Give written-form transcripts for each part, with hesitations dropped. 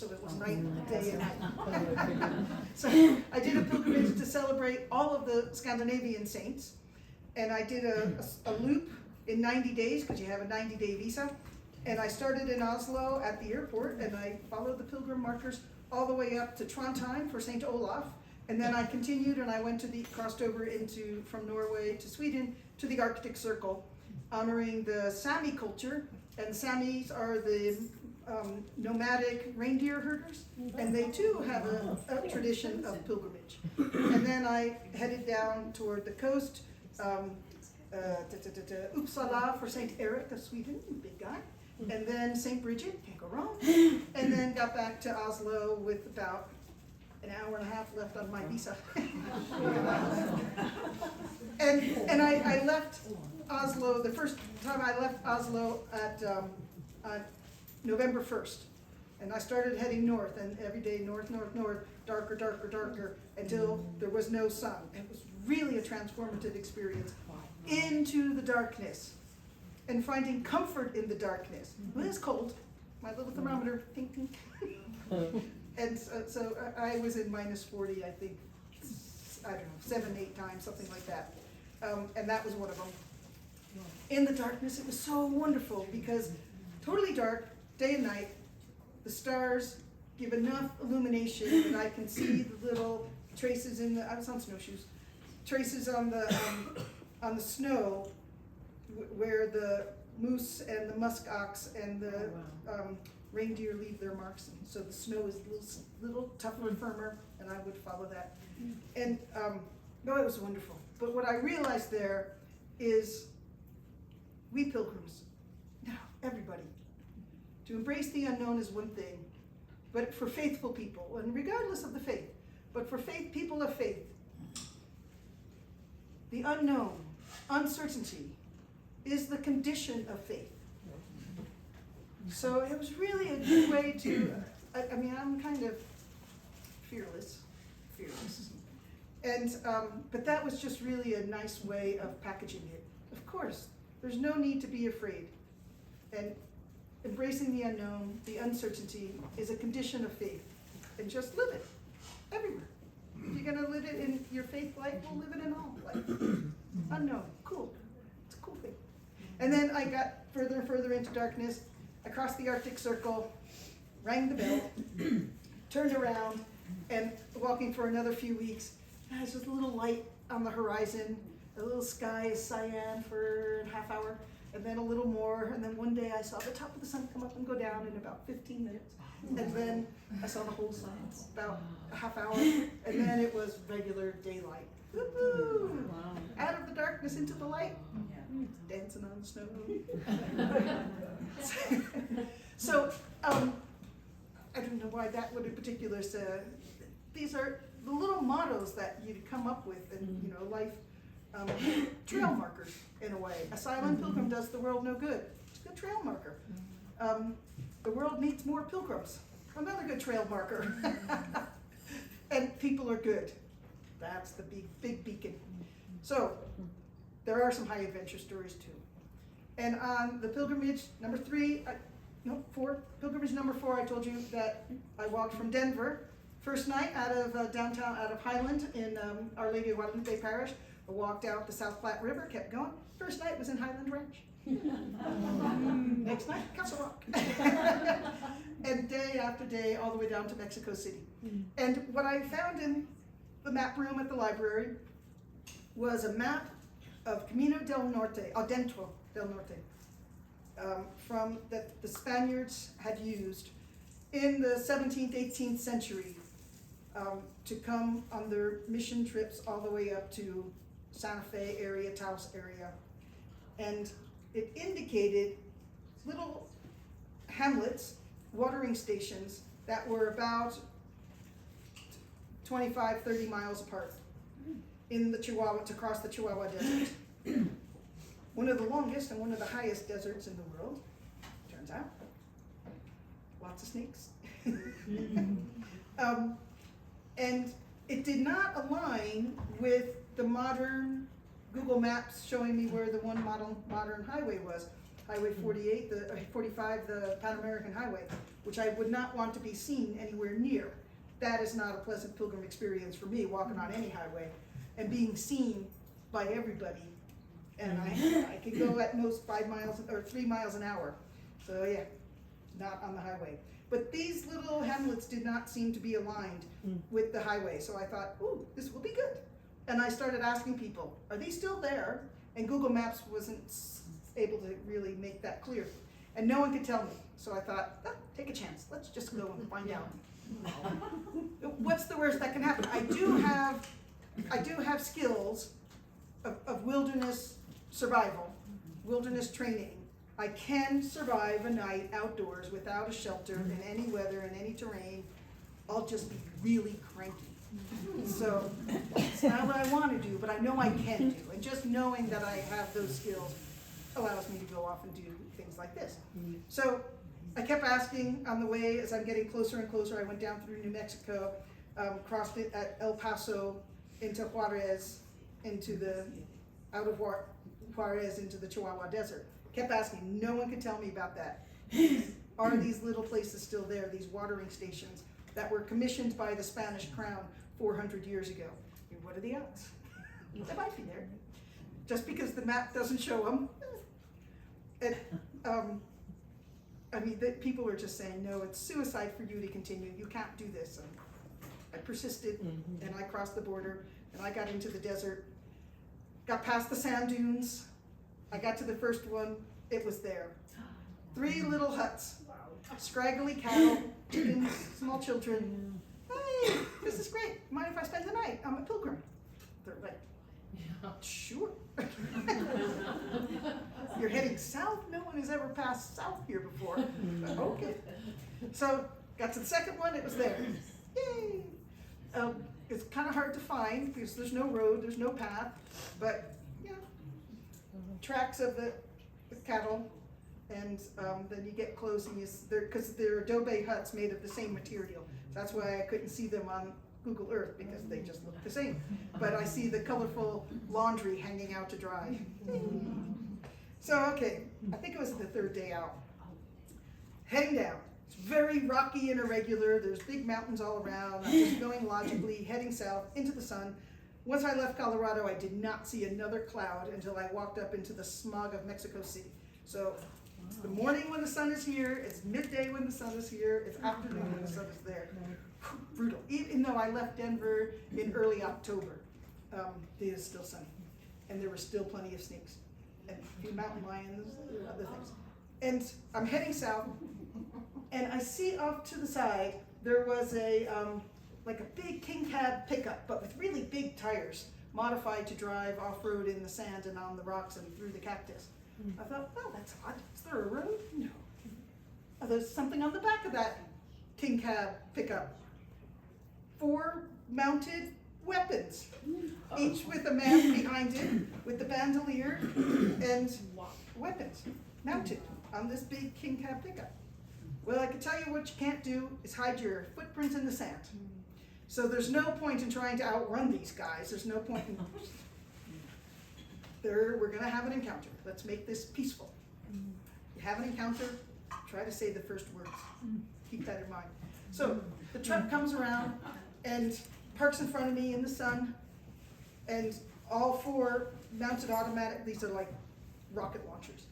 so it was night, day, and night. So I did a pilgrimage to celebrate all of the Scandinavian saints, and I did a loop in 90 days, because you have a 90-day visa. And I started in Oslo at the airport, and I followed the pilgrim markers all the way up to Trondheim for St. Olaf. And then I continued, and I crossed over from Norway to Sweden to the Arctic Circle, honoring the Sami culture. And Samis are the nomadic reindeer herders, and they too have a tradition of pilgrimage. And then I headed down toward the coast, Uppsala for St. Eric of Sweden, big guy, and then St. Bridget, can't go wrong, and then got back to Oslo with about an hour and a half left on my visa. and I left Oslo, the first time I left Oslo at November 1st. And I started heading north, and every day north, darker, darker, darker, until there was no sun. It was really a transformative experience into the darkness and finding comfort in the darkness. It was cold, my little thermometer, tink, tink. And so I was in minus 40, I think, I don't know, 7, 8 times, something like that. And that was one of them. In the darkness, it was so wonderful because totally dark, day and night, the stars give enough illumination that I can see the little traces I was on snowshoes, traces on the snow where the moose and the musk ox and the reindeer leave their marks. And so the snow is a little tougher and firmer, and I would follow that. And no, it was wonderful. But what I realized there is we pilgrims, no, everybody, to embrace the unknown is one thing, but for faithful people, and regardless of the faith, but for people of faith, the unknown, uncertainty, is the condition of faith. So it was really a good way to, I mean, I'm kind of fearless, and but that was just really a nice way of packaging it. Of course, there's no need to be afraid, and embracing the unknown, the uncertainty, is a condition of faith, and just live it everywhere. If you're gonna live it in your faith life, we'll live it in all life. Unknown, cool, it's a cool thing. And then I got further and further into darkness. I crossed the Arctic Circle, rang the bell, turned around, and walking for another few weeks, there's just a little light on the horizon, a little sky is cyan for a half hour, and then a little more, and then one day I saw the top of the sun come up and go down in about 15 minutes, and then I saw the whole sun about a half hour, and then it was regular daylight. Woo-hoo! Wow. Out of the darkness into the light, dancing on the snow. So, I don't know why that would in particular say, these are the little mottos that you come up with in life, trail markers in a way. A silent pilgrim does the world no good. It's a good trail marker. The world needs more pilgrims. Another good trail marker. And people are good. That's the big beacon. So there are some high adventure stories too. And on the pilgrimage number 4, I told you that I walked from Denver. First night out of downtown, out of Highland in Our Lady of Guadalupe Parish. I walked out the South Platte River, kept going. First night was in Highland Ranch. Next night, Castle Rock. And day after day, all the way down to Mexico City. And what I found in the map room at the library was a map of Camino del Norte, Adentro del Norte, from that the Spaniards had used in the 17th, 18th century to come on their mission trips all the way up to Santa Fe area, Taos area. And it indicated little hamlets, watering stations that were about 25, 30 miles apart in the Chihuahua, to cross the Chihuahua Desert. One of the longest and one of the highest deserts in the world, turns out. Lots of snakes. And it did not align with the modern Google Maps showing me where the one modern highway was. Highway 48, the 45, the Pan American Highway, which I would not want to be seen anywhere near. That is not a pleasant pilgrim experience for me, walking on any highway and being seen by everybody. And I could go at most 5 miles or 3 miles an hour. So yeah, not on the highway. But these little hamlets did not seem to be aligned with the highway. So I thought, ooh, this will be good. And I started asking people, are these still there? And Google Maps wasn't able to really make that clear. And no one could tell me. So I thought, oh, take a chance. Let's just go and find out. What's the worst that can happen? I do have skills of wilderness survival, wilderness training. I can survive a night outdoors without a shelter in any weather, in any terrain. I'll just be really cranky. So it's not what I want to do, but I know I can do. And just knowing that I have those skills allows me to go off and do things like this. So I kept asking on the way as I'm getting closer and closer. I went down through New Mexico, crossed it at El Paso, into Juarez, out of Juarez into the Chihuahua Desert. Kept asking, no one could tell me about that. Are these little places still there, these watering stations that were commissioned by the Spanish crown 400 years ago? What are the odds? They might be there. Just because the map doesn't show them. People were just saying, no, it's suicide for you to continue. You can't do this. And I persisted, and I crossed the border, and I got into the desert, got past the sand dunes. I got to the first one. It was there. 3 little huts, scraggly cattle, chickens, small children. Hey, this is great. Mind if I spend the night? I'm a pilgrim. They're like, sure. You're heading south? No one has ever passed south here before. Okay. So, got to the second one, it was there. Yay! It's kind of hard to find because there's no road, there's no path, but yeah, tracks of the cattle, and then you get close and because they're adobe huts made of the same material. That's why I couldn't see them on Google Earth, because they just look the same. But I see the colorful laundry hanging out to dry. So, okay, I think it was the 3rd day out. Heading down. It's very rocky and irregular. There's big mountains all around. I'm just going logically, heading south into the sun. Once I left Colorado, I did not see another cloud until I walked up into the smog of Mexico City. So it's the morning when the sun is here, it's midday when the sun is here, it's afternoon when the sun is there. Brutal. Even though I left Denver in early October, it is still sunny. And there were still plenty of snakes and a few mountain lions and other things. And I'm heading south, and I see off to the side, there was like a big king cab pickup, but with really big tires, modified to drive off-road in the sand and on the rocks and through the cactus. I thought, oh, that's odd. Is there a road? No. Oh, there's something on the back of that king cab pickup. 4 mounted weapons, each with a man behind it, with the bandolier and weapons mounted on this big king cab pickup. Well, I can tell you what you can't do is hide your footprints in the sand. So there's no point in trying to outrun these guys. There's no point in... We're going to have an encounter. Let's make this peaceful. You have an encounter, try to say the first words. Keep that in mind. So the truck comes around and parks in front of me in the sun, and all 4 mounted automatic, these are like rocket launchers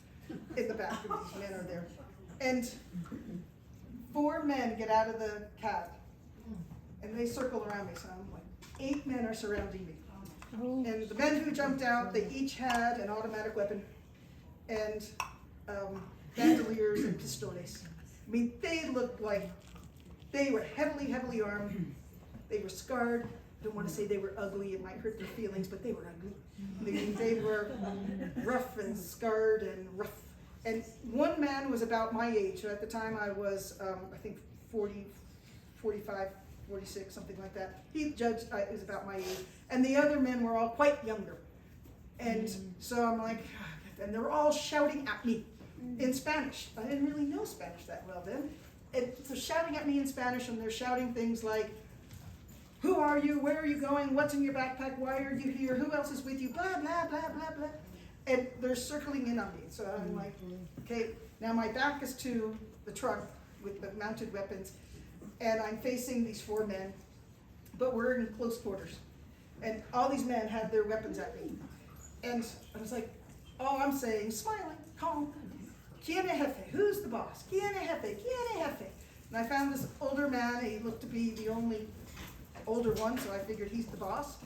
in the back, and these men are there. And 4 men get out of the cab, and they circle around me, so I'm like, 8 men are surrounding me. And the men who jumped out, they each had an automatic weapon and bandoliers and pistoles. I mean, they looked like they were heavily armed. They were scarred. I don't want to say they were ugly, it might hurt their feelings, but they were ugly. They were rough and scarred and rough. And one man was about my age. At the time I was, I think 40, 45, 46, something like that. He judged I was about my age. And the other men were all quite younger. And so I'm like, and they're all shouting at me in Spanish. I didn't really know Spanish that well then. And they're shouting at me in Spanish, and they're shouting things like, who are you? Where are you going? What's in your backpack? Why are you here? Who else is with you? Blah, blah, blah, blah, blah. And they're circling in on me, so I'm like, okay, now my back is to the truck with the mounted weapons, and I'm facing these 4 men, but we're in close quarters. And all these men had their weapons at me. And I was like, all I'm saying, smiling, calm, "Quién es jefe?" Who's the boss? "Quién es jefe? ¿Quién es jefe?" And I found this older man, he looked to be the only older one, so I figured he's the boss.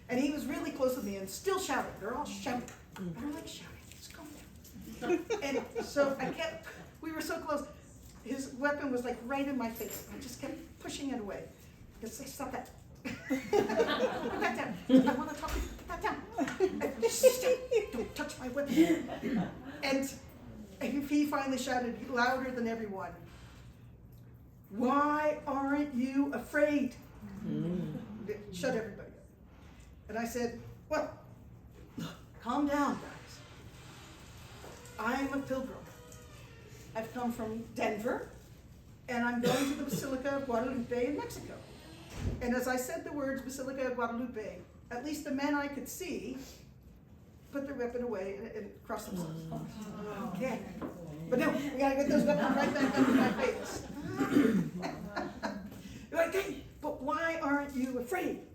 And he was really close with me and still shouting. They're all shouting. I'm like, shouting, just calm down. And so we were so close. His weapon was like right in my face. I just kept pushing it away. Just say, "Stop that." Put that down. I want to talk to you. Put that down. Stop. Don't touch my weapon. And he finally shouted louder than everyone, "Why aren't you afraid?" Shut everybody up. And I said, "Well, calm down, guys. I'm a pilgrim. I've come from Denver, and I'm going to the Basilica of Guadalupe in Mexico." And as I said the words Basilica of Guadalupe, at least the men I could see put their weapon away and crossed themselves. Okay. But no, we gotta get those weapons right back under my face. You're like, "Hey, but why aren't you afraid?"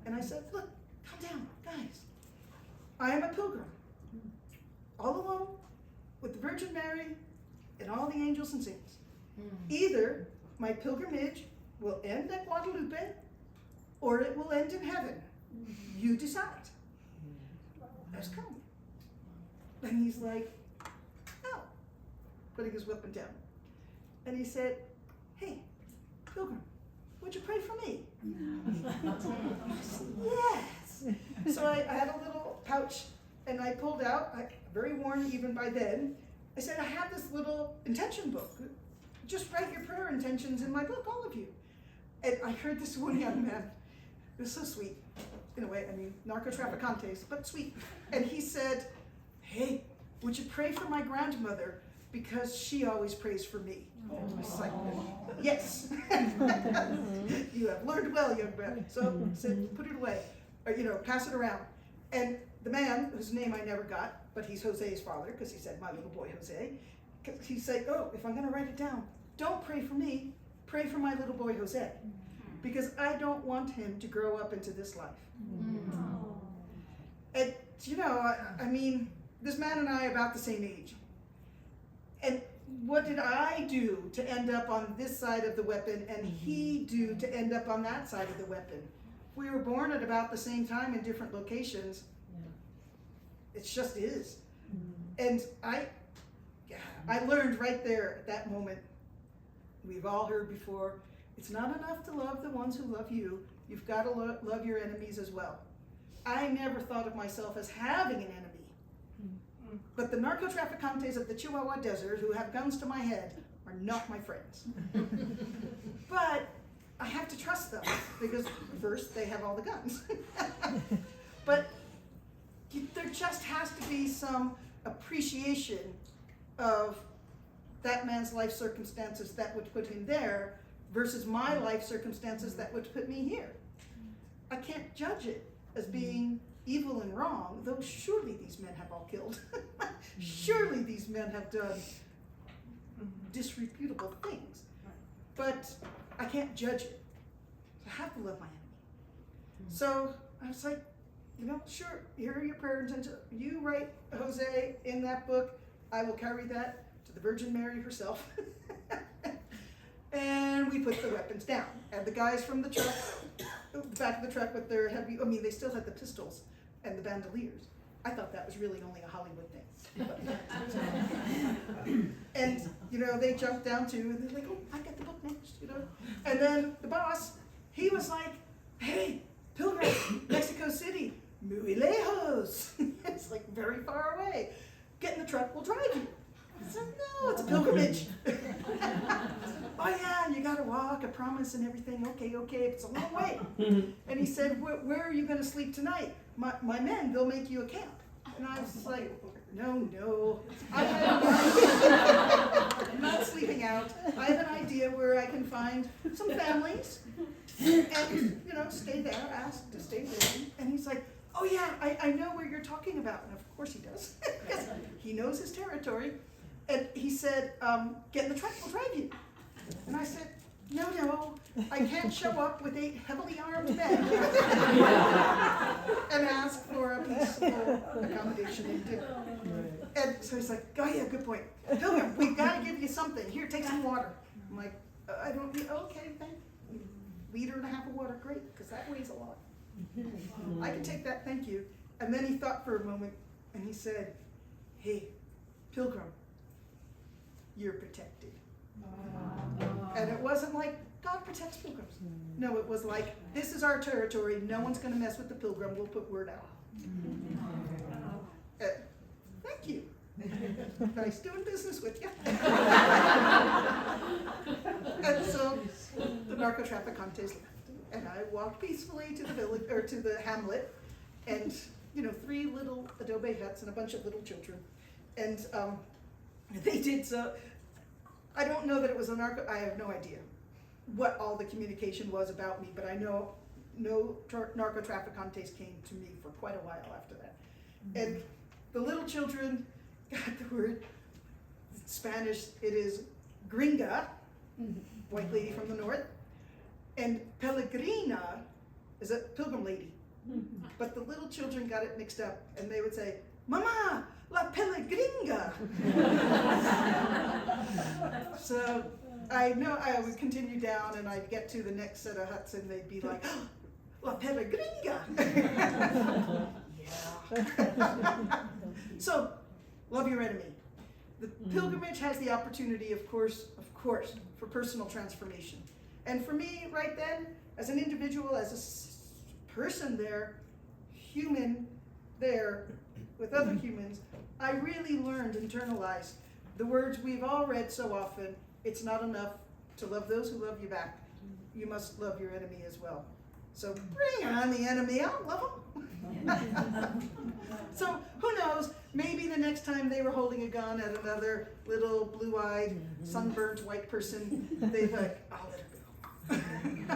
And I said, "Look, calm down, guys. I am a pilgrim, all alone, with the Virgin Mary and all the angels and saints. Either my pilgrimage will end at Guadalupe, or it will end in heaven. You decide." Let's come. And he's like, "Oh," putting his weapon down. And he said, "Hey, pilgrim, would you pray for me?" I said, "Yes." So I had a little pouch, and I pulled out, very worn even by then. I said, "I have this little intention book. Just write your prayer intentions in my book, all of you." And I heard this one young man, it was so sweet, in a way, I mean, narco-traficantes, but sweet. And he said, "Hey, would you pray for my grandmother, because she always prays for me?" I was like, "Yes." "You have learned well, young man." So I said, "Put it away, or, pass it around." And the man, whose name I never got, but he's Jose's father, because he said, "My little boy Jose," he said, "Oh, if I'm going to write it down, don't pray for me, pray for my little boy Jose, because I don't want him to grow up into this life." And, I mean, this man and I are about the same age. And what did I do to end up on this side of the weapon, and he do to end up on that side of the weapon? We were born at about the same time in different locations. It just is. And I learned right there at that moment, we've all heard before, it's not enough to love the ones who love you, you've got to love your enemies as well. I never thought of myself as having an enemy. But the narco-traficantes of the Chihuahua Desert who have guns to my head are not my friends. But I have to trust them, because first, they have all the guns. But there just has to be some appreciation of that man's life circumstances that would put him there versus my life circumstances that would put me here. I can't judge it as being evil and wrong, though surely these men have all killed. Surely these men have done disreputable things. But I can't judge it. I have to love my enemy. So I was like, sure, here are your prayer intentions. You write Jose in that book. I will carry that to the Virgin Mary herself. And we put the weapons down. And the guys from the truck, the back of the truck with their heavy, they still had the pistols and the bandoliers. I thought that was really only a Hollywood thing. And, they jumped down too, and they're like, "Oh, I got the book next, And then the boss, he was like, "Hey, pilgrim, Mexico City, muy lejos." It's like very far away. Get in the truck, we'll drive you. I said, "No, it's a pilgrimage." "Oh yeah, you gotta walk, I promise, and everything. Okay, it's a long way." And he said, where are you gonna sleep tonight? My men, they'll make you a camp." And I was like, no. I'm not sleeping out. I have an idea where I can find some families and, stay there, ask to stay there. And he's like, "Oh yeah, I know where you're talking about." And of course he does. he knows his territory, and he said, get in the truck, we'll drive you. And I said, no, I can't show up with 8 heavily armed men and ask for a peaceful accommodation and dinner. And so he's like, oh yeah, good point. Pilgrim, we've got to give you something. Here, take some water. I'm like, I don't need, okay, thank you. 1.5 liters of water, great, because that weighs a lot. I can take that, thank you. And then he thought for a moment, and he said, hey, Pilgrim, you're protected. And it wasn't like, God protects pilgrims. No, it was like, this is our territory, no one's going to mess with the pilgrim, we'll put word out. Thank you. Nice doing business with you. And so the narco-trafficantes left. And I walked peacefully to the village, or to the hamlet, and 3 little adobe huts and a bunch of little children. And they did so. I don't know that it was a narco, I have no idea what all the communication was about me, but I know no narco-trafficantes came to me for quite a while after that. And the little children got the word, in Spanish it is gringa, white lady from the north, and peregrina is a pilgrim lady. But the little children got it mixed up, and they would say, Mama, la peregringa. So I know I would continue down, and I'd get to the next set of huts, and they'd be like, oh, la peregringa. Yeah. So, love your enemy. The pilgrimage has the opportunity, of course, for personal transformation. And for me, right then, as an individual, as a person there, human there, with other humans, I really learned, internalized the words we've all read so often, it's not enough to love those who love you back. You must love your enemy as well. So bring on the enemy, I'll love them. So who knows, maybe the next time they were holding a gun at another little blue-eyed, sunburnt white person, they'd be like, I'll let her go.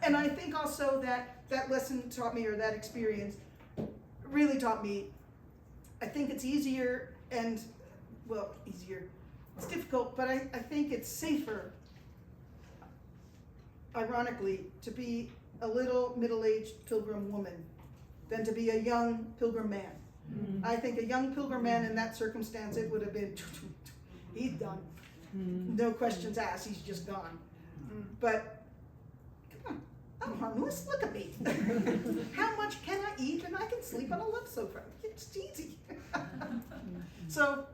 And I think also that lesson taught me, or that experience really taught me, I think it's easier and, well, easier, it's difficult, but I think it's safer, ironically, to be a little middle-aged pilgrim woman than to be a young pilgrim man. I think a young pilgrim man in that circumstance, it would have been, he's done. No questions asked, he's just gone. But, come on, I'm harmless, look at me. How much can I eat and I can sleep on a love sofa? It's easy. So,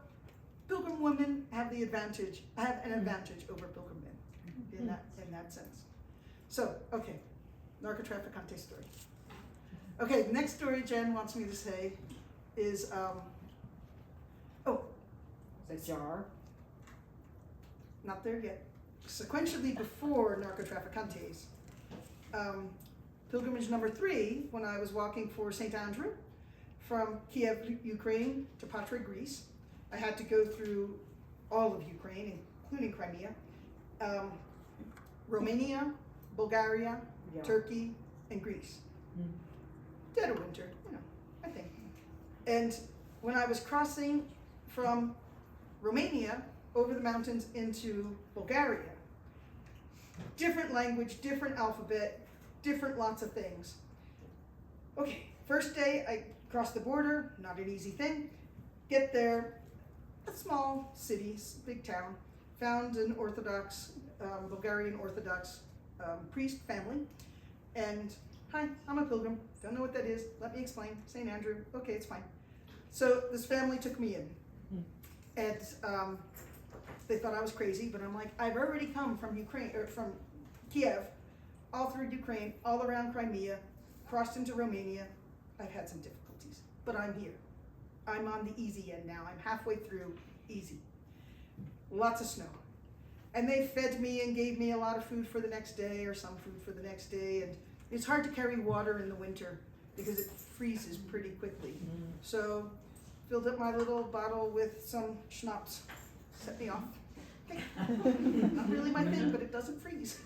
pilgrim women have an advantage over pilgrim men in that sense. So, okay, narco-trafficante story. Okay, the next story Jen wants me to say is, The jar. not there yet. Sequentially before narco-trafficantes, pilgrimage number 3, when I was walking for St. Andrew from Kiev, Ukraine to Patra, Greece. I had to go through all of Ukraine, including Crimea, Romania, Bulgaria, Turkey, and Greece. Dead of winter, I think. And when I was crossing from Romania over the mountains into Bulgaria, different language, different alphabet, different lots of things. Okay, first day I crossed the border, not an easy thing. Get there, a small city, big town, found an Orthodox, Bulgarian Orthodox priest family, and hi, I'm a pilgrim, don't know what that is, let me explain, St. Andrew, okay, it's fine. So this family took me in, and they thought I was crazy, but I'm like, I've already come from Ukraine, or from Kiev, all through Ukraine, all around Crimea, crossed into Romania. I've had some difficulties, but I'm here. I'm on the easy end now, I'm halfway through, easy. Lots of snow. And they fed me and gave me a lot of food for the next day, or some food for the next day, and it's hard to carry water in the winter because it freezes pretty quickly. So, filled up my little bottle with some schnapps, set me off. Okay. Not really my thing, but it doesn't freeze.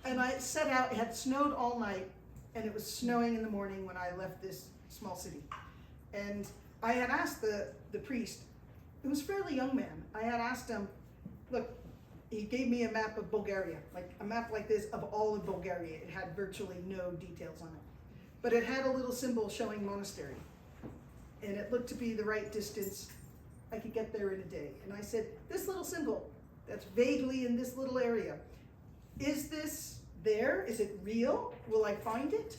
And I set out, it had snowed all night, and it was snowing in the morning when I left this small city. And I had asked the priest, it was a fairly young man, I had asked him, look, he gave me a map of Bulgaria, like a map like this of all of Bulgaria. It had virtually no details on it. But it had a little symbol showing monastery. And it looked to be the right distance. I could get there in a day. And I said, this little symbol that's vaguely in this little area, is this there? Is it real? Will I find it?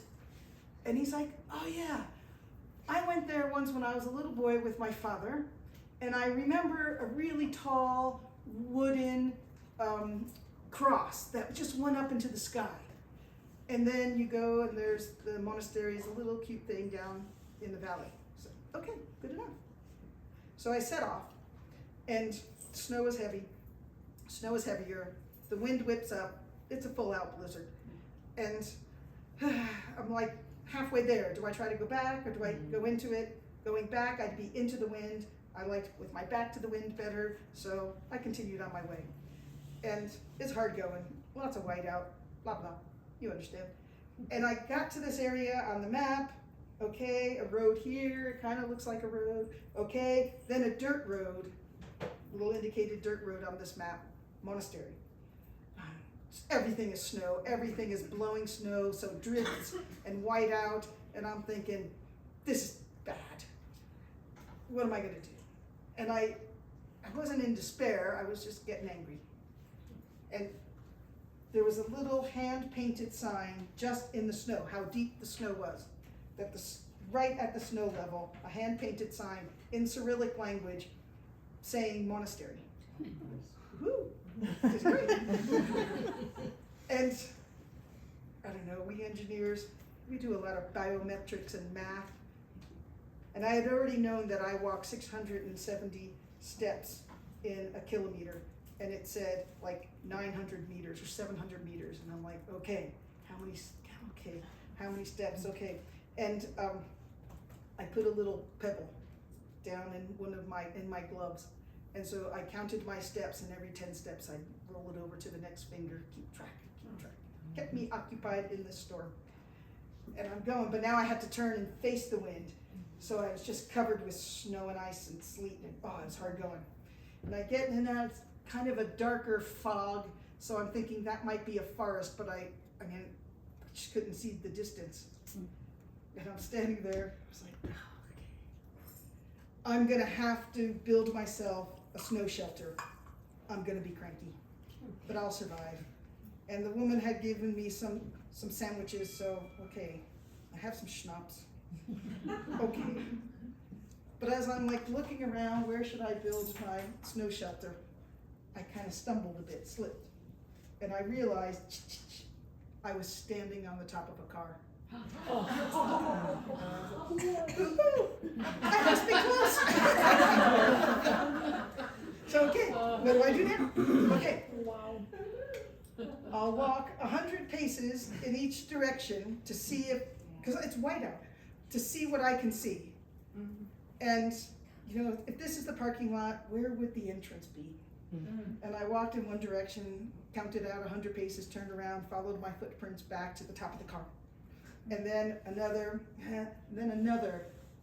And he's like, oh yeah. I went there once when I was a little boy with my father, and I remember a really tall wooden cross that just went up into the sky. And then you go and there's the monastery is a little cute thing down in the valley. So, okay, good enough. So I set off, and snow is heavy. Snow is heavier. The wind whips up. It's a full-out blizzard. And I'm like halfway there. Do I try to go back or do I go into it? Going back, I'd be into the wind. I liked with my back to the wind better, so I continued on my way. And it's hard going, lots of whiteout, blah, blah, you understand. And I got to this area on the map, okay, a road here, it kind of looks like a road, okay, then a dirt road, a little indicated dirt road on this map, monastery. Everything is snow, everything is blowing snow, so drifts and whiteout, and I'm thinking, this is bad. What am I gonna do? And I wasn't in despair, I was just getting angry. And there was a little hand-painted sign just in the snow, how deep the snow was. That right at the snow level, a hand-painted sign in Cyrillic language saying monastery. Woo! It's great. And I don't know, we engineers, we do a lot of biometrics and math. And I had already known that I walk 670 steps in a kilometer, and it said like 900 meters or 700 meters, and I'm like, okay, how many steps? Okay, and I put a little pebble down in my gloves, and so I counted my steps, and every 10 steps I'd roll it over to the next finger, keep track. Kept me occupied in this storm, and I'm going, but now I had to turn and face the wind. So I was just covered with snow and ice and sleet, and it's hard going. And I get in now, it's kind of a darker fog, so I'm thinking that might be a forest, but I just couldn't see the distance. And I'm standing there, I was like, okay. I'm gonna have to build myself a snow shelter. I'm gonna be cranky, but I'll survive. And the woman had given me some sandwiches, so okay, I have some schnapps. Okay. But as I'm like looking around, where should I build my snow shelter? I kind of stumbled a bit, slipped. And I realized I was standing on the top of a car. I must be close. So okay, what do I do now? Okay. Wow. I'll walk 100 paces in each direction to see because it's white out, to see what I can see. Mm-hmm. And, if this is the parking lot, where would the entrance be? Mm-hmm. And I walked in one direction, counted out 100 paces, turned around, followed my footprints back to the top of the car. And then another,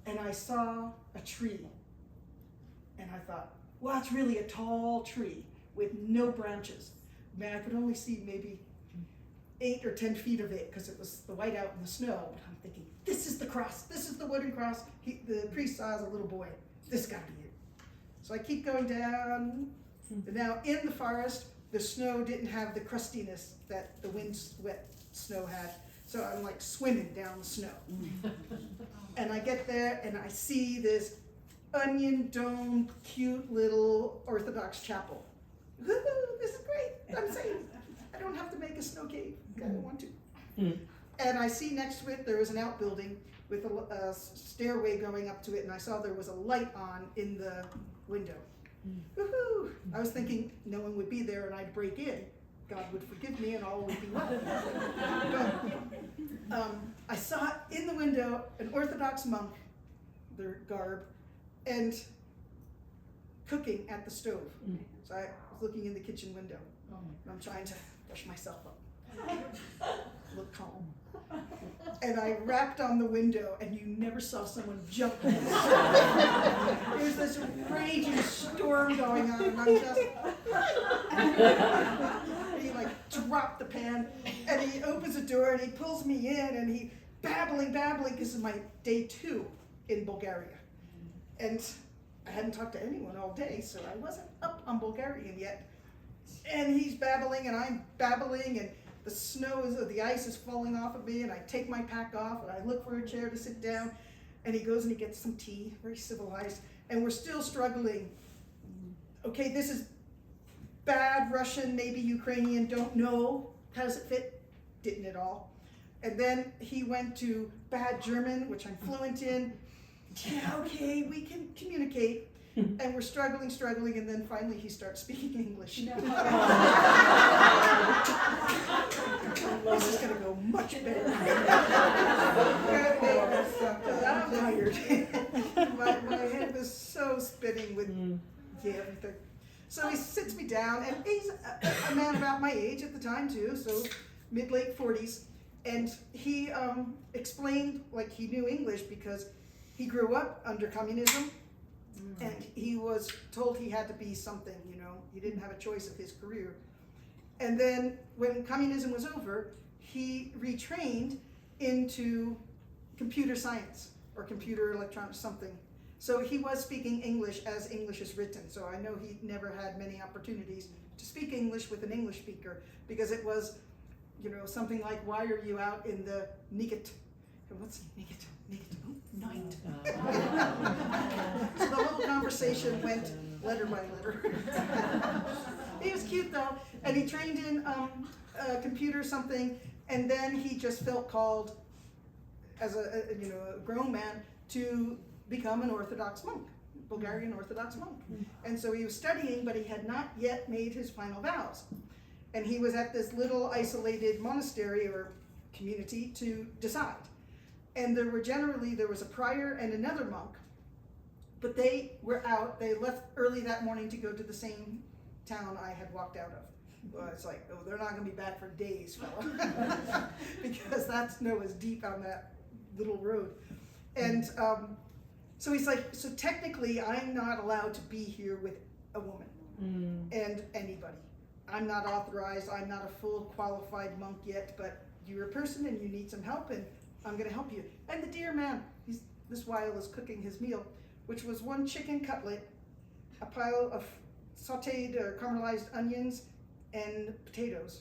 and I saw a tree. And I thought, well, it's really a tall tree with no branches. Man, I could only see maybe 8 or 10 feet of it because it was the whiteout and the snow. But I'm thinking, this is the cross. This is the wooden cross. The priest saw as a little boy. This got to be it. So I keep going down. And now in the forest, the snow didn't have the crustiness that the wind-wet snow had. So I'm like swimming down the snow. And I get there and I see this onion domed, cute little Orthodox chapel. Woo-hoo, this is great. I'm safe. I don't have to make a snow cave. I don't want to. And I see next to it there was an outbuilding with a stairway going up to it, and I saw there was a light on in the window. Woohoo! I was thinking no one would be there and I'd break in. God would forgive me and all would be well. But I saw in the window an Orthodox monk, their garb, and cooking at the stove. So I was looking in the kitchen window. And I'm trying to brush myself up. look calm. And I rapped on the window, and you never saw someone jump. There was this raging storm going on, and I'm just. He like dropped the pan, and he opens the door, and he pulls me in, and he babbling, because it's my day 2 in Bulgaria. And I hadn't talked to anyone all day, so I wasn't up on Bulgarian yet. And he's babbling, and I'm babbling, and the ice is falling off of me, and I take my pack off, and I look for a chair to sit down, and he goes and he gets some tea, very civilized, and we're still struggling. Okay, this is bad Russian, maybe Ukrainian, don't know. How does it fit? Didn't at all. And then he went to bad German, which I'm fluent in. Yeah, okay, we can communicate. And we're struggling, and then finally he starts speaking English. This is going to go much better. I'm tired. My head was so spinning with everything. So he sits me down, and he's a man about my age at the time too, so mid-late 40s. And he explained like he knew English because he grew up under communism. And he was told he had to be something, he didn't have a choice of his career. And then when communism was over, he retrained into computer science or computer electronics, something. So he was speaking English as English is written. So I know he never had many opportunities to speak English with an English speaker because it was, something like, why are you out in the night? What's night? Night. So the whole conversation went letter by letter. He was cute though, and he trained in computer something, and then he just felt called as a grown man to become an Orthodox monk, Bulgarian Orthodox monk. And so he was studying, but he had not yet made his final vows. And he was at this little isolated monastery or community to decide. And there was a prior and another monk, but they were out. They left early that morning to go to the same town I had walked out of. Well, it's like, they're not going to be back for days, fella, because that snow is deep on that little road. And so he's like, so technically I'm not allowed to be here with a woman and anybody. I'm not authorized. I'm not a full qualified monk yet, but you're a person and you need some help, and I'm going to help you. And the dear man, this while is cooking his meal, which was 1 chicken cutlet, a pile of sauteed or caramelized onions, and potatoes.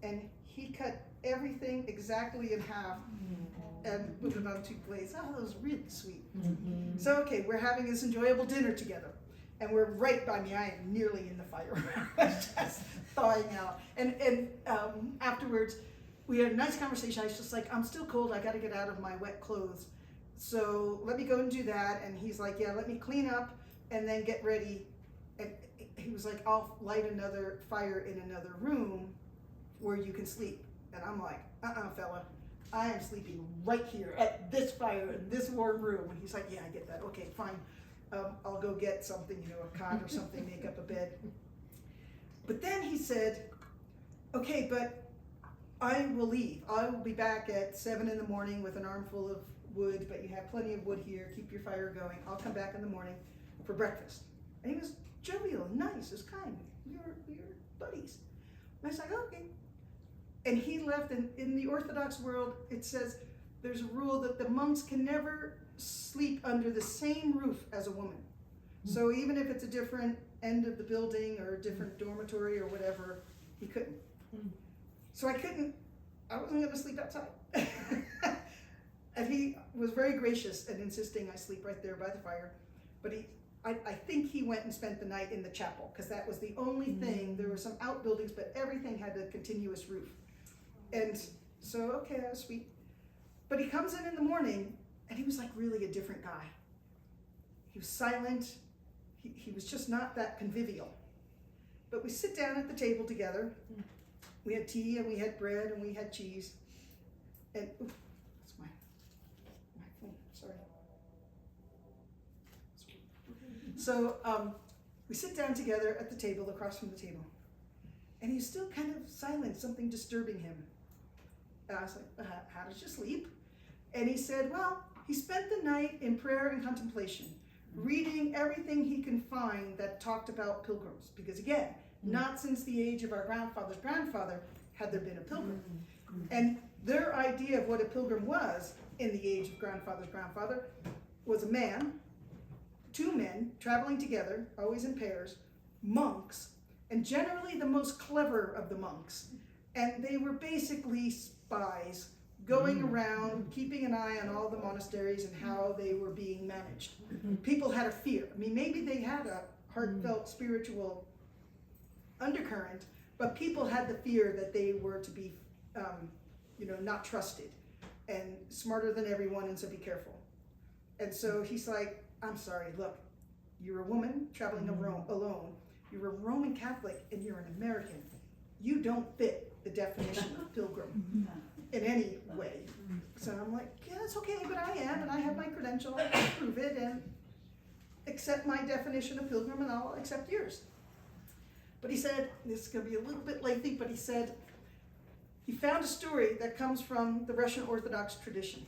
And he cut everything exactly in half and put it on 2 plates. Oh, that was really sweet. So, okay, we're having this enjoyable dinner together. And we're right by me. I am nearly in the fire. Just thawing out. And afterwards, we had a nice conversation. I was just like, I'm still cold. I got to get out of my wet clothes. So let me go and do that. And he's like, yeah, let me clean up and then get ready. And he was like, I'll light another fire in another room where you can sleep. And I'm like, fella. I am sleeping right here at this fire in this warm room. And he's like, yeah, I get that. Okay, fine. I'll go get something, a cot or something, make up a bed. But then he said, okay, but I will leave. I will be back at 7 in the morning with an armful of wood, but you have plenty of wood here. Keep your fire going. I'll come back in the morning for breakfast. And he was jovial and nice, was kind. We were buddies. And I was like, okay. And he left. And in the Orthodox world, it says there's a rule that the monks can never sleep under the same roof as a woman. So even if it's a different end of the building or a different dormitory or whatever, he couldn't. So I wasn't going to sleep outside. And he was very gracious and insisting I sleep right there by the fire. But I think he went and spent the night in the chapel, because that was the only thing. There were some outbuildings, but everything had a continuous roof. And so, okay, that was sweet. But he comes in the morning, and he was like really a different guy. He was silent. He was just not that convivial. But we sit down at the table together. We had tea, and we had bread, and we had cheese. And, that's my phone, sorry. So we sit down together at the table, across from the table. And he's still kind of silent, something disturbing him. And I was like, how did you sleep? And he said, well, he spent the night in prayer and contemplation, reading everything he can find that talked about pilgrims. Because again, not since the age of our grandfather's grandfather had there been a pilgrim. And their idea of what a pilgrim was in the age of grandfather's grandfather was a man, two men traveling together, always in pairs, monks, and generally the most clever of the monks. And they were basically spies going around, keeping an eye on all the monasteries and how they were being managed. People had a fear. I mean, maybe they had a heartfelt spiritual undercurrent, but people had the fear that they were to be, not trusted and smarter than everyone, and so be careful. And so he's like, I'm sorry, look, you're a woman traveling alone. You're a Roman Catholic and you're an American. You don't fit the definition of pilgrim in any way. So I'm like, yeah, it's okay, but I am, and I have my credential, I can prove it, and accept my definition of pilgrim, and I'll accept yours. But he said, this is going to be a little bit lengthy, but he said, he found a story that comes from the Russian Orthodox tradition.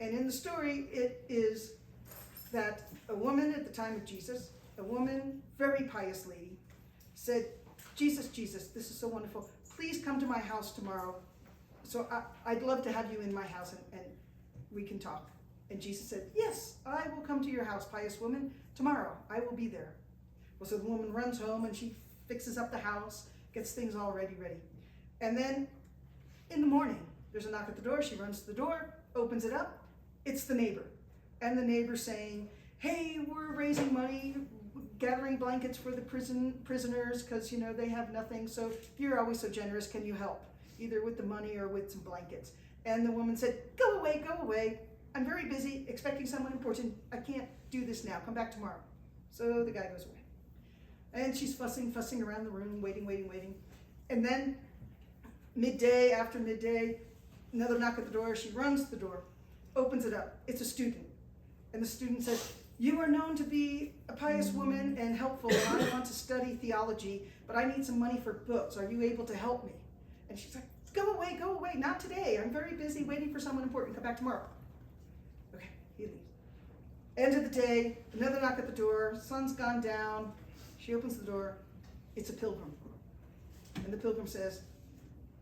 And in the story, it is that a woman at the time of Jesus, a woman, very pious lady, said, Jesus, this is so wonderful. Please come to my house tomorrow. So I'd love to have you in my house and we can talk. And Jesus said, yes, I will come to your house, pious woman, tomorrow. I will be there. Well, so the woman runs home and she fixes up the house, gets things all ready. And then in the morning, there's a knock at the door. She runs to the door, opens it up. It's the neighbor. And the neighbor saying, hey, we're raising money, gathering blankets for the prisoners because, they have nothing. So you're always so generous. Can you help? Either with the money or with some blankets. And the woman said, go away. I'm very busy, expecting someone important. I can't do this now. Come back tomorrow. So the guy goes away. And she's fussing around the room, waiting. And then after midday, another knock at the door. She runs to the door, opens it up. It's a student. And the student says, you are known to be a pious woman and helpful, and I want to study theology, but I need some money for books. Are you able to help me? And she's like, go away, not today. I'm very busy waiting for someone important. Come back tomorrow. Okay, he leaves. End of the day, another knock at the door. Sun's gone down. She opens the door. It's a pilgrim. And the pilgrim says,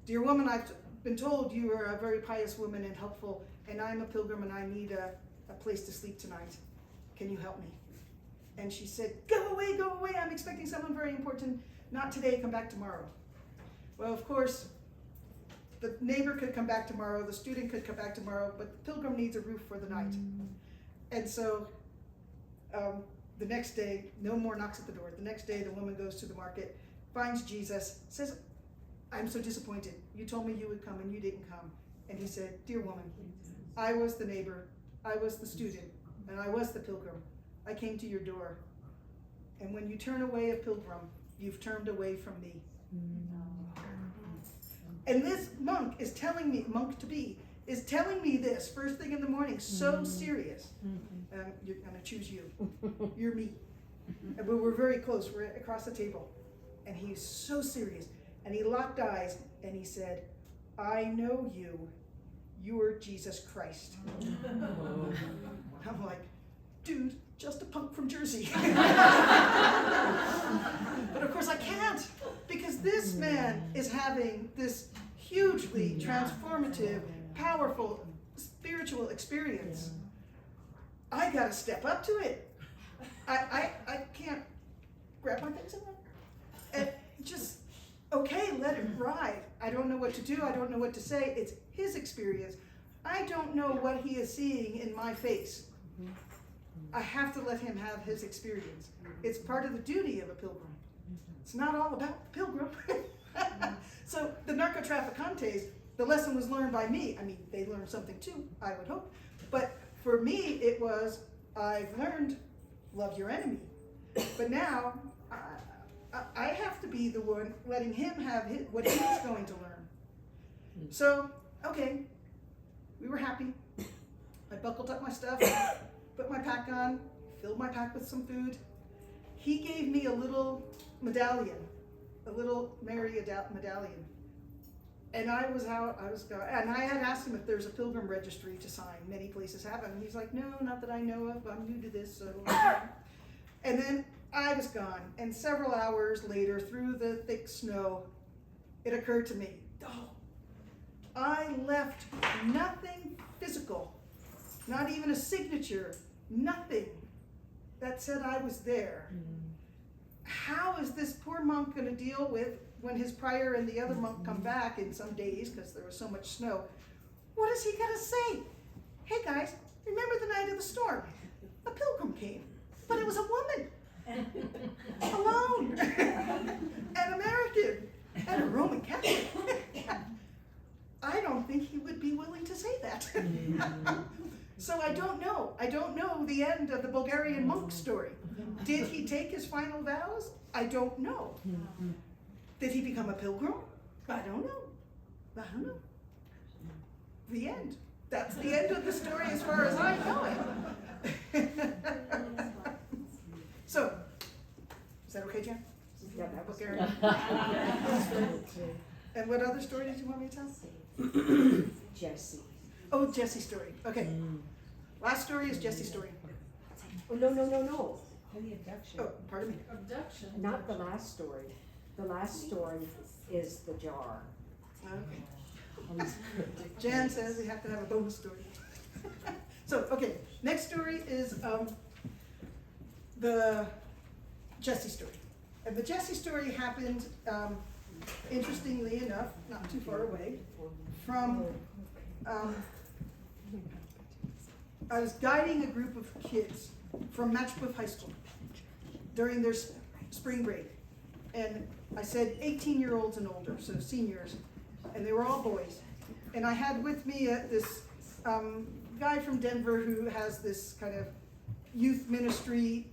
dear woman, I've been told you are a very pious woman and helpful, and I'm a pilgrim and I need a place to sleep tonight. Can you help me? And she said, go away. I'm expecting someone very important. Not today, come back tomorrow. Well, of course, the neighbor could come back tomorrow, the student could come back tomorrow, but the pilgrim needs a roof for the night. And so the next day, no more knocks at the door. The next day, the woman goes to the market, finds Jesus, says, I'm so disappointed. You told me you would come and you didn't come. And he said, dear woman, I was the neighbor, I was the student, and I was the pilgrim. I came to your door. And when you turn away a pilgrim, you've turned away from me. And this monk is telling me, monk-to-be, is telling me this first thing in the morning, so serious. You're gonna choose you. You're me. And we're very close, we're across the table. And he's so serious. And he locked eyes and he said, I know you. You are Jesus Christ. I'm like, dude, just a punk from Jersey. But of course I can't, because this man is having this hugely transformative, powerful, spiritual experience. I gotta step up to it. I can't grab my things and just, okay, let it ride. I don't know what to do. I don't know what to say. It's his experience. I don't know what he is seeing in my face. I have to let him have his experience. It's part of the duty of a pilgrim. It's not all about the pilgrim. So the narcotraficantes, the lesson was learned by me. I mean, they learned something too, I would hope. But for me, it was, I've learned, love your enemy. But now, I have to be the one letting him have what he's going to learn. So, okay, we were happy. I buckled up my stuff, put my pack on, filled my pack with some food. He gave me a little medallion, a little Mary medallion. And I was out, and I had asked him if there's a pilgrim registry to sign. Many places have it. And he's like, no, not that I know of. I'm new to this, so. And then I was gone. And several hours later, through the thick snow, it occurred to me, oh, I left nothing physical, not even a signature, nothing that said I was there. How is this poor monk going to deal with when his prior and the other monk come back in some days because there was so much snow? What is he going to say? Hey guys, remember the night of the storm? A pilgrim came, but it was a woman, alone, an American, and a Roman Catholic. I don't think he would be willing to say that. So I don't know. I don't know the end of the Bulgarian monk story. Did he take his final vows? I don't know. Did he become a pilgrim? I don't know. I don't know. The end. That's the end of the story as far as I know it. So, is that okay, Jen? Yeah, that was Bulgarian. And what other story did you want me to tell? Jesse. Oh, Jesse's story. Okay. Last story is Jesse's story. Oh, no. The abduction. Oh, pardon me. Abduction. Not the last story. The last story is the jar. Okay. Jan says we have to have a bonus story. So, okay, next story is the Jesse story. And the Jesse story happened, interestingly enough, not too far away, from, I was guiding a group of kids from Matchcliff High School during their spring break. And I said 18-year-olds and older, so seniors, and they were all boys. And I had with me this guy from Denver who has this kind of youth ministry,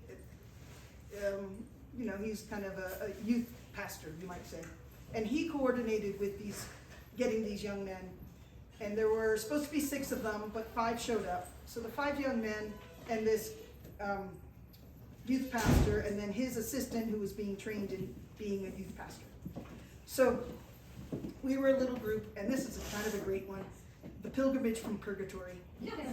he's kind of a youth pastor, you might say. And he coordinated with getting these young men. And there were supposed to be 6 of them, but 5 showed up. So the 5 young men and this youth pastor, and then his assistant who was being trained in being a youth pastor. So we were a little group, and this is kind of a great one, the pilgrimage from Purgatory.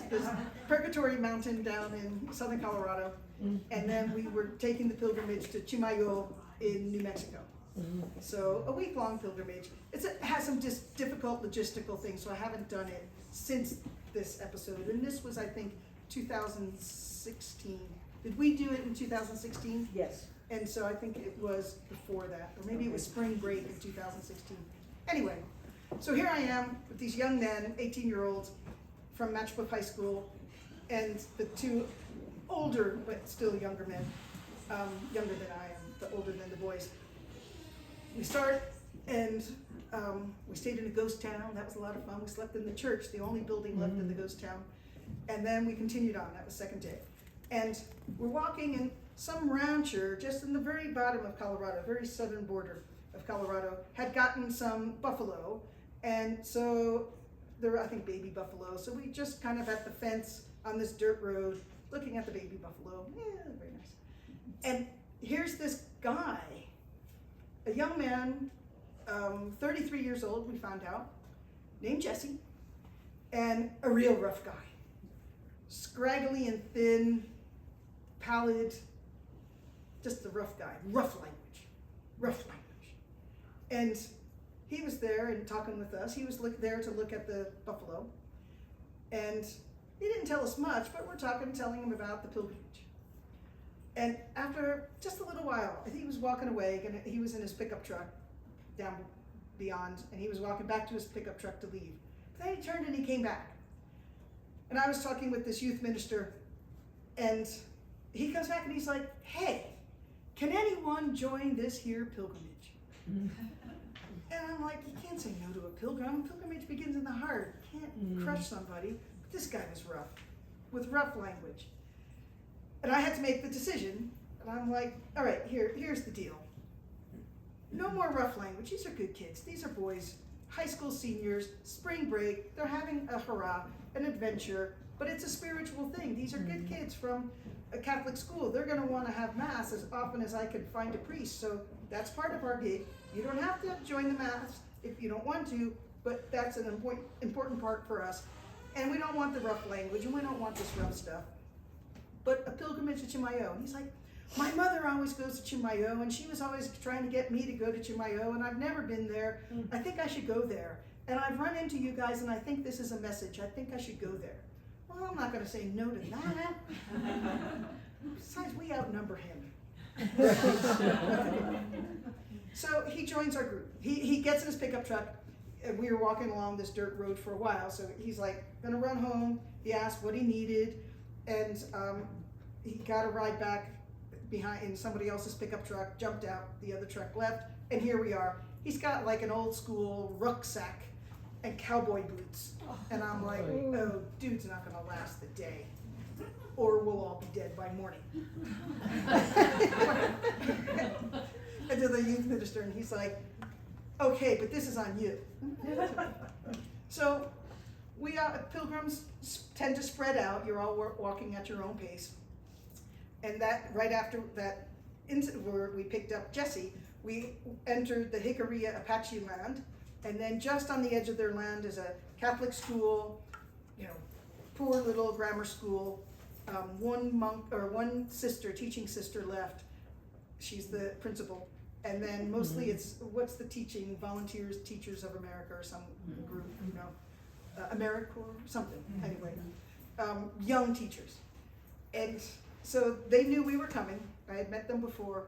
There's Purgatory Mountain down in southern Colorado, and then we were taking the pilgrimage to Chimayo in New Mexico. So a week-long pilgrimage. It has some just difficult logistical things, so I haven't done it since this episode. And this was, I think, 2016. Did we do it in 2016? Yes. And so I think it was before that, or maybe it was spring break in 2016. Anyway, so here I am with these young men, 18-year-olds from Matchcliff High School, and the 2 older but still younger men, younger than I am, but older than the boys. We start, and we stayed in a ghost town. That was a lot of fun. We slept in the church, the only building left in the ghost town. And then we continued on. That was second day. And we're walking, and some rancher, just in the very bottom of Colorado, very southern border of Colorado, had gotten some buffalo. And so there were, I think, baby buffalo. So we just kind of at the fence on this dirt road, looking at the baby buffalo. Yeah, very nice. And here's this guy, a young man, 33 years old, we found out, named Jesse, and a real rough guy. Scraggly and thin, pallid, just a rough guy, rough language. And he was there and talking with us. He was there to look at the buffalo. And he didn't tell us much, but we're telling him about the pilgrimage. And after just a little while, I think he was walking away, and he was in his pickup truck down beyond, and he was walking back to his pickup truck to leave. But then he turned and he came back. And I was talking with this youth minister, and he comes back and he's like, hey, can anyone join this here pilgrimage? And I'm like, you can't say no to a pilgrim. Pilgrimage begins in the heart. You can't crush somebody. But this guy was rough, with rough language. And I had to make the decision, and I'm like, all right, here's the deal. No more rough language. These are good kids. These are boys, high school seniors, spring break. They're having a hurrah, an adventure, but it's a spiritual thing. These are good kids from a Catholic school. They're going to want to have Mass as often as I can find a priest. So that's part of our gig. You don't have to join the Mass if you don't want to, but that's an important part for us. And we don't want the rough language, and we don't want this rough stuff. But a pilgrimage to Chimayo, and he's like, my mother always goes to Chimayo, and she was always trying to get me to go to Chimayo, and I've never been there. I think I should go there. And I've run into you guys, and I think this is a message. I think I should go there. Well, I'm not going to say no to that. Besides, we outnumber him. So he joins our group. He gets in his pickup truck, and we were walking along this dirt road for a while. So he's like, gonna run home. He asked what he needed, and he got a ride back behind in somebody else's pickup truck, jumped out, the other truck left, and here we are. He's got like an old school rucksack and cowboy boots. And I'm like, oh, dude's not gonna last the day, or we'll all be dead by morning. And to the youth minister, and he's like, okay, but this is on you. So we pilgrims tend to spread out. You're all walking at your own pace. And that right after that incident where we picked up Jesse, we entered the Jicarilla Apache land, and then just on the edge of their land is a Catholic school, poor little grammar school. One sister, teaching sister left. She's the principal. And then mostly it's, what's the teaching, Volunteers, Teachers of America or some group, AmeriCorps, something, anyway. Young teachers. And so they knew we were coming. I had met them before,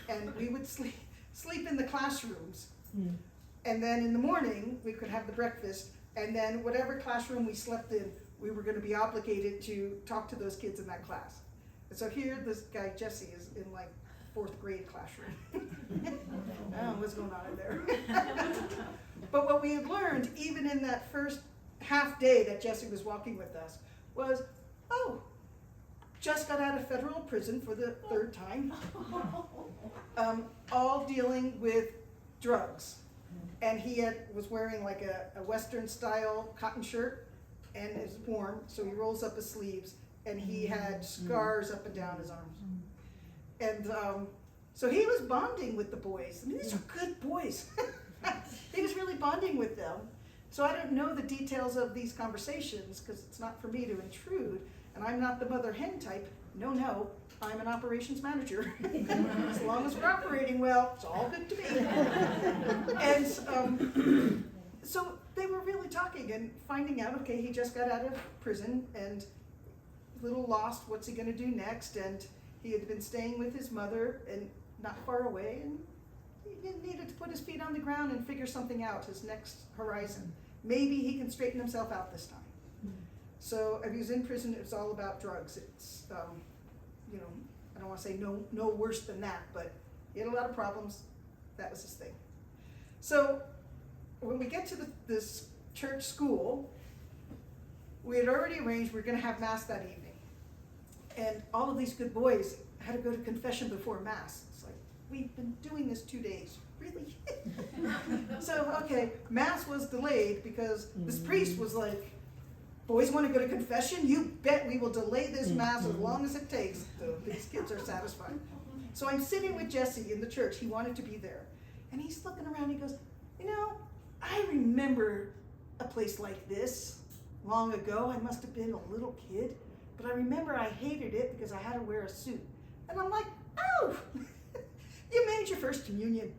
and we would sleep in the classrooms. And then in the morning, we could have the breakfast, and then whatever classroom we slept in, we were gonna be obligated to talk to those kids in that class. And so here, this guy, Jesse, is in like 4th grade classroom. I don't know what's going on in there. But what we had learned, even in that first half day that Jesse was walking with us, was, just got out of federal prison for the 3rd time, all dealing with drugs. And he was wearing like a Western style cotton shirt, and it was warm, so he rolls up his sleeves, and he had scars up and down his arms. And so he was bonding with the boys. I mean, these are good boys. He was really bonding with them. So I don't know the details of these conversations because it's not for me to intrude. And I'm not the mother hen type. No, I'm an operations manager. As long as we're operating well, it's all good to me. And so they were really talking and finding out, okay, he just got out of prison and a little lost, what's he gonna do next? And he had been staying with his mother and not far away, and he needed to put his feet on the ground and figure something out, his next horizon. Maybe he can straighten himself out this time. So if he was in prison, it was all about drugs. It's, I don't want to say no worse than that, but he had a lot of problems. That was his thing. So when we get to this church school, we had already arranged we were going to have mass that evening. And all of these good boys had to go to confession before mass. It's like, we've been doing this 2 days. Really? So, okay, mass was delayed because this priest was like, boys want to go to confession? You bet we will delay this mass as long as it takes so these kids are satisfied. So I'm sitting with Jesse in the church. He wanted to be there. And he's looking around, he goes, I remember a place like this long ago. I must have been a little kid, but I remember I hated it because I had to wear a suit. And I'm like, oh, you made your first communion.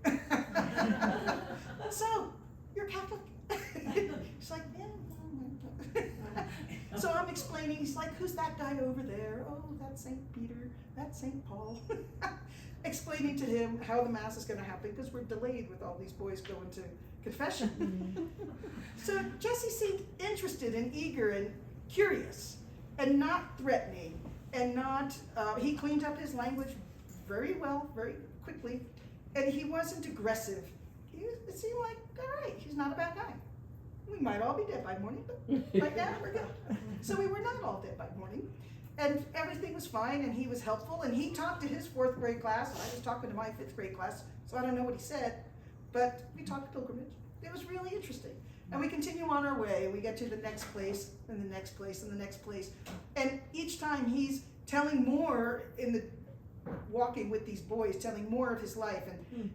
So, you're Catholic? He's like, yeah. So I'm explaining, he's like, who's that guy over there? Oh, that's St. Peter, that's St. Paul. Explaining to him how the mass is going to happen because we're delayed with all these boys going to confession. So Jesse seemed interested and eager and curious and not threatening and not, he cleaned up his language very well, very quickly, and he wasn't aggressive. It seemed like, all right, he's not a bad guy. We might all be dead by morning, but right now we're good. So we were not all dead by morning, and everything was fine, and he was helpful, and he talked to his 4th grade class, and I was talking to my 5th grade class, so I don't know what he said, but we talked pilgrimage. It was really interesting. And we continue on our way, and we get to the next place, and the next place, and the next place, and each time he's telling more in the walking with these boys, telling more of his life, and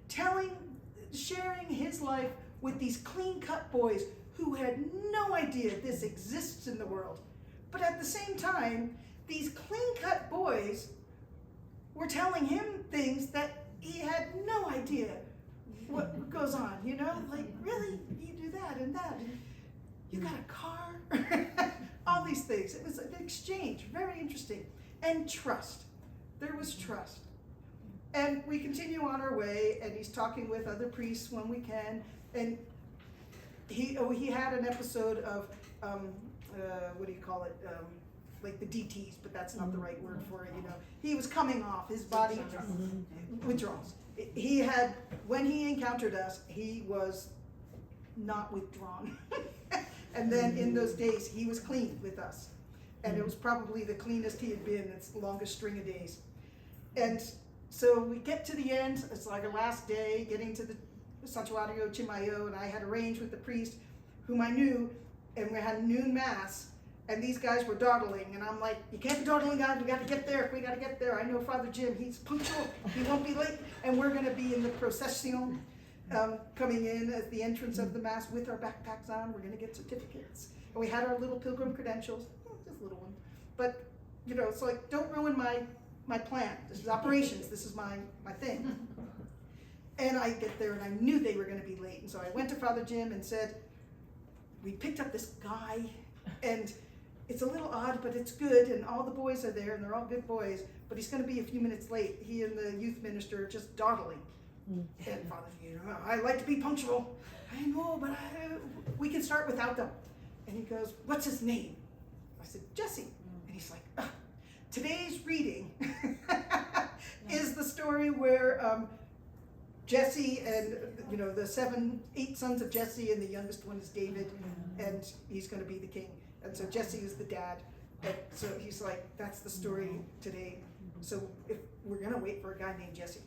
sharing his life with these clean-cut boys who had no idea this exists in the world. But at the same time, these clean-cut boys were telling him things that he had no idea what goes on, you know? Like, really? You do that and that? And you got a car? All these things. It was an exchange, very interesting. And trust. There was trust. And we continue on our way, and he's talking with other priests when we can, and he had an episode of, what do you call it, like the DTs, but that's not the right word for it, you know. He was coming off, his body, withdrawals. He had, when he encountered us, he was not withdrawn. And then in those days, he was clean with us. And it was probably the cleanest he had been, it's the longest string of days. And so we get to the end, it's like our last day, getting to the Santuario Chimayo, and I had arranged with the priest whom I knew, and we had noon mass, and these guys were dawdling, and I'm like, you can't be dawdling, guys, we gotta get there, I know Father Jim, he's punctual, he won't be late, and we're gonna be in the procession, coming in at the entrance of the mass with our backpacks on, we're gonna get certificates. And we had our little pilgrim credentials, just little ones, but, you know, it's like, don't ruin my plan, this is operations, this is my thing. And I get there and I knew they were gonna be late, and so I went to Father Jim and said, we picked up this guy, and it's a little odd, but it's good, and all the boys are there, and they're all good boys, but he's gonna be a few minutes late. He and the youth minister are just dawdling. And Father, you know, I like to be punctual. I know, but we can start without them. And he goes, what's his name? I said, Jesse. And he's like, today's reading is the story where Jesse and, you know, the 8 sons of Jesse, and the youngest one is David, and he's going to be the king. And so Jesse is the dad. And so he's like, that's the story today. So if we're going to wait for a guy named Jesse.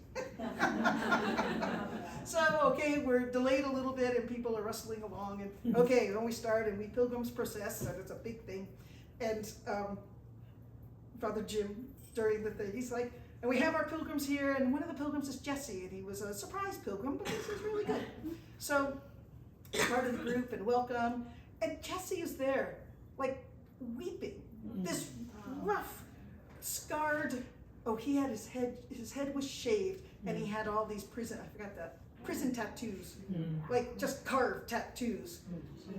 So, okay, we're delayed a little bit, and people are rustling along, and okay, then we start, and we pilgrims process, so it's a big thing. And Father Jim, during the thing, he's like, and we have our pilgrims here, and one of the pilgrims is Jesse, and he was a surprise pilgrim, but this is really good. So, part of the group, and welcome, and Jesse is there, like, weeping. This rough, scarred, he had his head was shaved, and he had all these prison tattoos, like just carved tattoos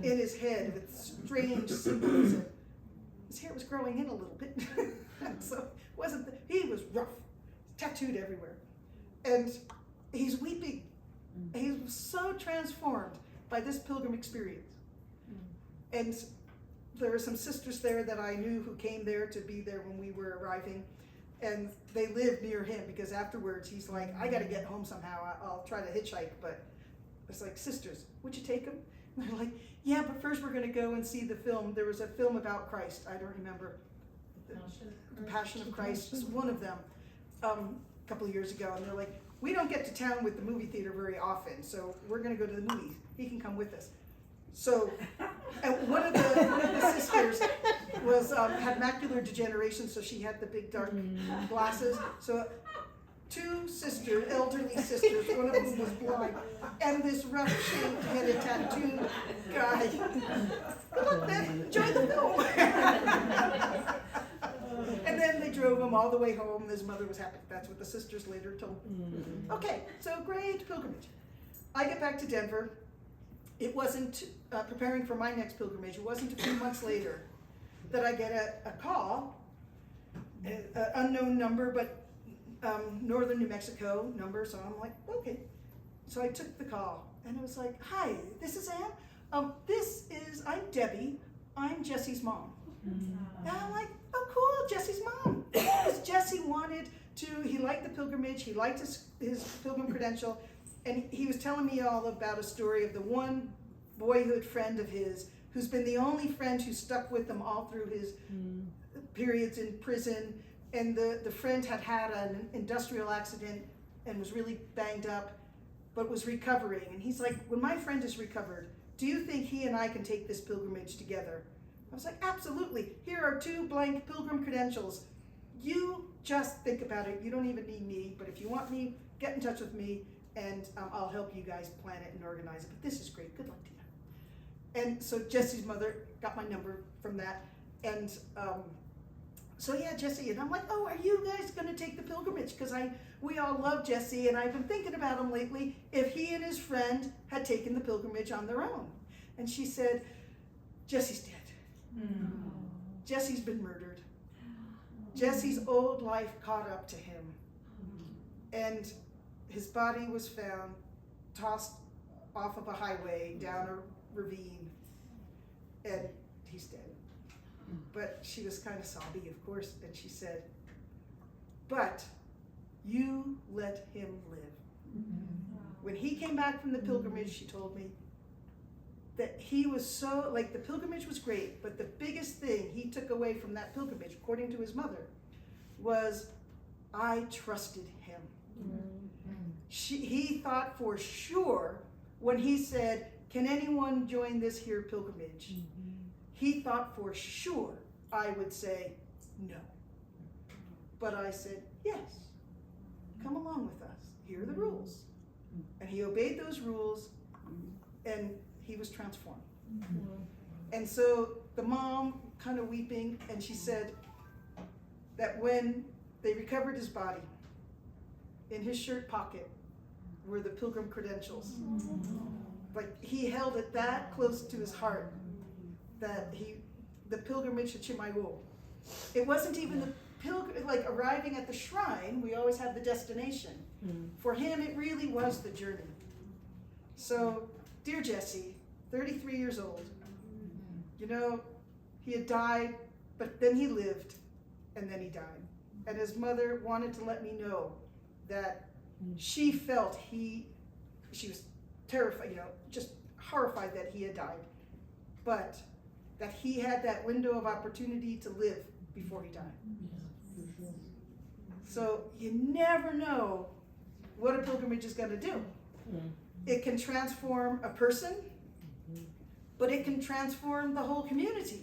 in his head with strange symbols. And his hair was growing in a little bit, so he was rough, tattooed everywhere, and he's weeping. He was so transformed by this pilgrim experience. And there were some sisters there that I knew who came there to be there when we were arriving, and they lived near him, because afterwards he's like, I gotta get home somehow, I'll try to hitchhike, but it's like, sisters, would you take him? And they're like, yeah, but first we're gonna go and see the film. There was a film about Christ, I don't remember, the Passion of Christ, was one of them, a couple of years ago, and they're like, we don't get to town with the movie theater very often, so we're gonna go to the movies, he can come with us. So, and one of the sisters was had macular degeneration, so she had the big dark glasses. So, 2 sisters, elderly sisters, one of them was blind, and this rough shaved headed tattooed guy. Look, man, enjoy the film. And then they drove him all the way home. His mother was happy. That's what the sisters later told me. Okay, so great pilgrimage. I get back to Denver. It wasn't, preparing for my next pilgrimage, it wasn't a few months later that I get a call, unknown number, but northern New Mexico number, so I'm like, okay. So I took the call, and it was like, hi, this is Ann. I'm Debbie, I'm Jesse's mom. And I'm like, oh cool, Jesse's mom. Because Jesse wanted to, he liked the pilgrimage, he liked his pilgrim credential, and he was telling me all about a story of the one boyhood friend of his who's been the only friend who stuck with him all through his periods in prison. And the friend had an industrial accident and was really banged up, but was recovering. And he's like, when my friend is recovered, do you think he and I can take this pilgrimage together? I was like, absolutely. Here are 2 blank pilgrim credentials. You just think about it. You don't even need me, but if you want me, get in touch with me. and I'll help you guys plan it and organize it, but this is great, good luck to you. And so Jesse's mother got my number from that, and so yeah, Jesse, and I'm like, oh, are you guys gonna take the pilgrimage? Because we all love Jesse, and I've been thinking about him lately, if he and his friend had taken the pilgrimage on their own. And she said, Jesse's dead. Jesse's been murdered. Jesse's old life caught up to him. And his body was found tossed off of a highway down a ravine, and he's dead. But she was kind of sobby, of course, and she said, but you let him live. When he came back from the pilgrimage, she told me that he was so, like, the pilgrimage was great, but the biggest thing he took away from that pilgrimage, according to his mother, was I trusted him. He thought for sure when he said, can anyone join this here pilgrimage? He thought for sure I would say no. But I said, yes, come along with us. Here are the rules. And he obeyed those rules, and he was transformed. And so the mom kind of weeping, and she said that when they recovered his body, in his shirt pocket were the pilgrim credentials. Like, he held it that close to his heart, that the pilgrimage to Chimayo. It wasn't even the like arriving at the shrine. We always have the destination. For him, it really was the journey. So, dear Jesse, 33 years old, you know, he had died, but then he lived, and then he died. And his mother wanted to let me know that she felt she was terrified, you know, just horrified that he had died, but that he had that window of opportunity to live before he died. So you never know what a pilgrimage is going to do. It can transform a person, but it can transform the whole community.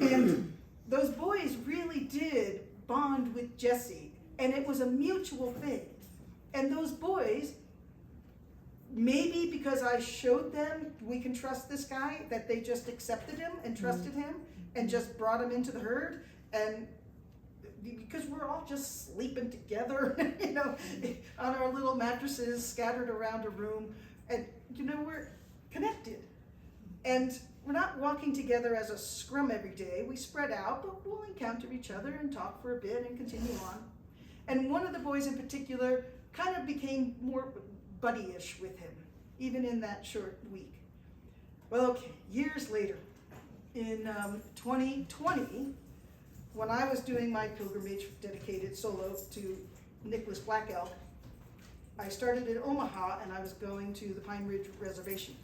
And those boys really did bond with Jesse, and it was a mutual thing. And those boys, maybe because I showed them we can trust this guy, that they just accepted him and trusted him and just brought him into the herd. And because we're all just sleeping together, you know, on our little mattresses scattered around a room, and you know, we're connected. And we're not walking together as a scrum every day. We spread out, but we'll encounter each other and talk for a bit and continue on. And one of the boys in particular kind of became more buddy-ish with him, even in that short week. Well, okay, years later, in 2020, when I was doing my pilgrimage dedicated solo to Nicholas Black Elk, I started in Omaha, and I was going to the Pine Ridge Reservation.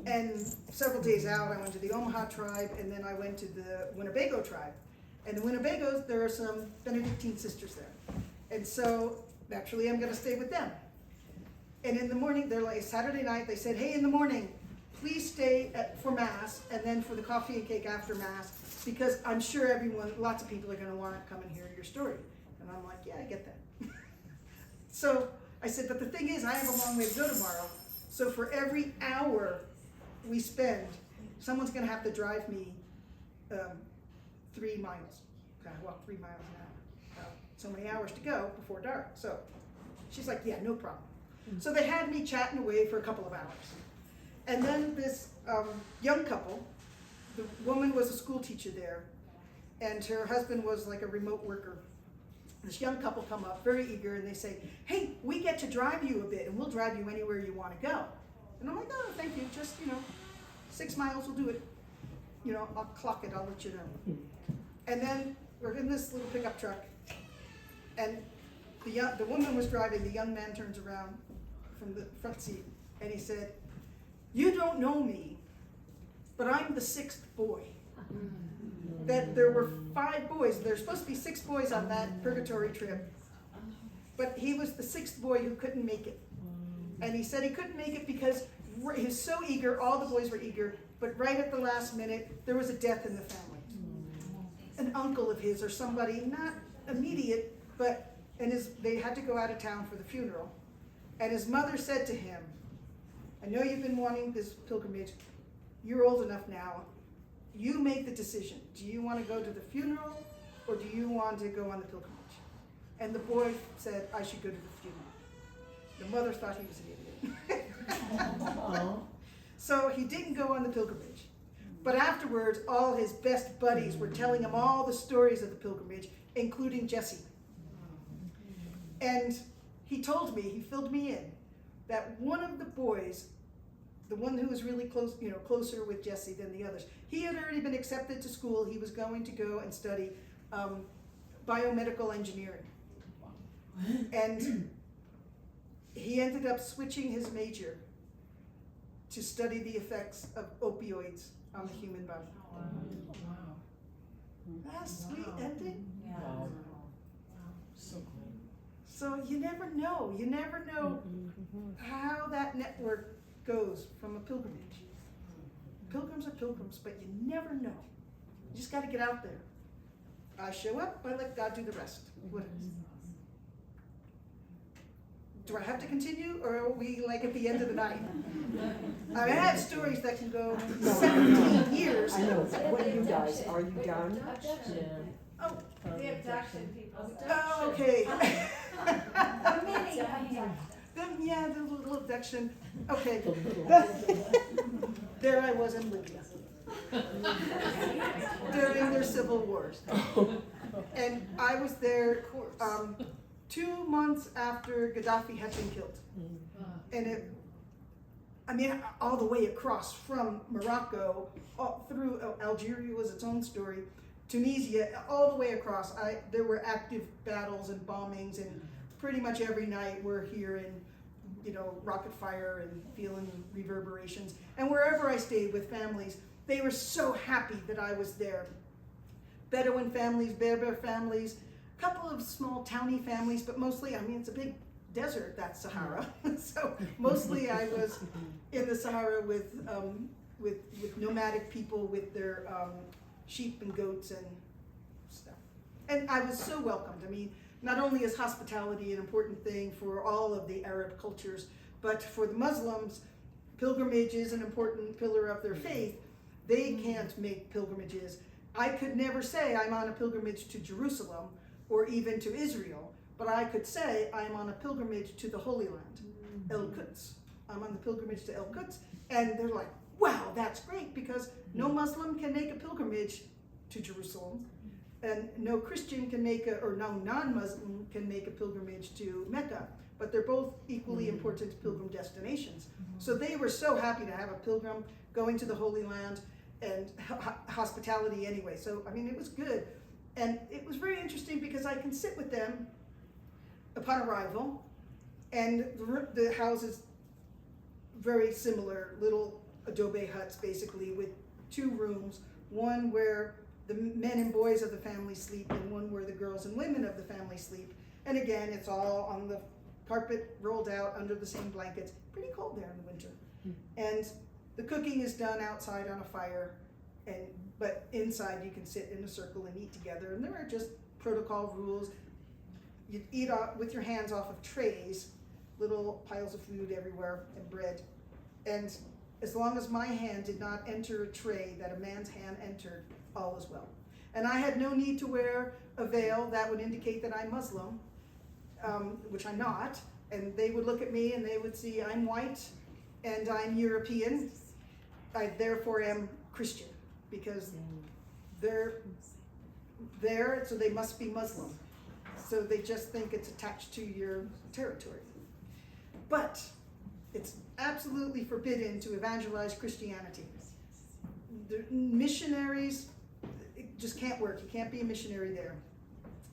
And several days out, I went to the Omaha tribe, and then I went to the Winnebago tribe. And the Winnebagos, there are some Benedictine sisters there. And so, naturally, I'm gonna stay with them. And in the morning, they're like, Saturday night, they said, hey, in the morning, please stay for Mass, and then for the coffee and cake after Mass, because I'm sure lots of people are gonna wanna come and hear your story. And I'm like, yeah, I get that. So I said, but the thing is, I have a long way to go tomorrow. So for every hour we spend, someone's gonna have to drive me 3 miles. Okay, I walk 3 miles an hour. So many hours to go before dark. So she's like, yeah, no problem. So they had me chatting away for a couple of hours. And then this young couple, the woman was a school teacher there, and her husband was like a remote worker. This young couple come up, very eager, and they say, hey, we get to drive you a bit, and we'll drive you anywhere you want to go. And I'm like, oh, thank you, just, 6 miles will do it. I'll clock it, I'll let you know. And then we're in this little pickup truck, and the woman was driving, the young man turns around from the front seat, and he said, you don't know me, but I'm the 6th boy. That there were 5 boys, there's supposed to be 6 boys on that purgatory trip, but he was the 6th boy who couldn't make it. And he said he couldn't make it because he was so eager, all the boys were eager, but right at the last minute, there was a death in the family. An uncle of his or somebody, not immediate, but they had to go out of town for the funeral. And his mother said to him, I know you've been wanting this pilgrimage. You're old enough now. You make the decision. Do you want to go to the funeral or do you want to go on the pilgrimage? And the boy said, I should go to the funeral. The mother thought he was an idiot. So he didn't go on the pilgrimage. But afterwards, all his best buddies were telling him all the stories of the pilgrimage, including Jesse. And he told me, he filled me in, that one of the boys, the one who was really close, closer with Jesse than the others, he had already been accepted to school. He was going to go and study biomedical engineering. And he ended up switching his major to study the effects of opioids on the human body. Wow. That's a sweet ending. Yeah. Wow. So cool. So you never know. You never know how that network goes from a pilgrimage. Pilgrims are pilgrims, but you never know. You just got to get out there. I show up, I let God do the rest. What is? Do I have to continue, or are we like at the end of the night? I have stories that can go 17 years. I know, what are you guys, are you done? Oh, The abduction people. oh, okay. Many Then, yeah, the little abduction. Okay. There I was in Libya during their civil wars. And I was there 2 months after Gaddafi had been killed. And all the way across from Morocco, all through Algeria was its own story, Tunisia, all the way across. There were active battles and bombings, and pretty much every night we're hearing, rocket fire and feeling reverberations. And wherever I stayed with families, they were so happy that I was there. Bedouin families, Berber families, a couple of small towny families, but mostly, it's a big desert, that's Sahara. So mostly I was in the Sahara with nomadic people with their sheep and goats and stuff. And I was so welcomed. Not only is hospitality an important thing for all of the Arab cultures, but for the Muslims, pilgrimage is an important pillar of their faith. They can't make pilgrimages. I could never say I'm on a pilgrimage to Jerusalem or even to Israel, but I could say I'm on a pilgrimage to the Holy Land, El Quds. I'm on the pilgrimage to El Quds, and they're like, wow, that's great, because no Muslim can make a pilgrimage to Jerusalem, and no Christian can no non-Muslim can make a pilgrimage to Mecca, but they're both equally important pilgrim destinations. So they were so happy to have a pilgrim going to the Holy Land and hospitality anyway. So, it was good. And it was very interesting because I can sit with them upon arrival, and the houses very similar, little adobe huts basically with 2 rooms, one where the men and boys of the family sleep and one where the girls and women of the family sleep. And again, it's all on the carpet rolled out under the same blankets. Pretty cold there in the winter. And the cooking is done outside on a fire, but inside you can sit in a circle and eat together. And there are just protocol rules. You eat with your hands off of trays, little piles of food everywhere and bread. And as long as my hand did not enter a tray that a man's hand entered, all was well. And I had no need to wear a veil that would indicate that I'm Muslim, which I'm not. And they would look at me and they would see I'm white and I'm European. I therefore am Christian, because they're there, so they must be Muslim. So they just think it's attached to your territory. But it's absolutely forbidden to evangelize Christianity. The missionaries, it just can't work. You can't be a missionary there.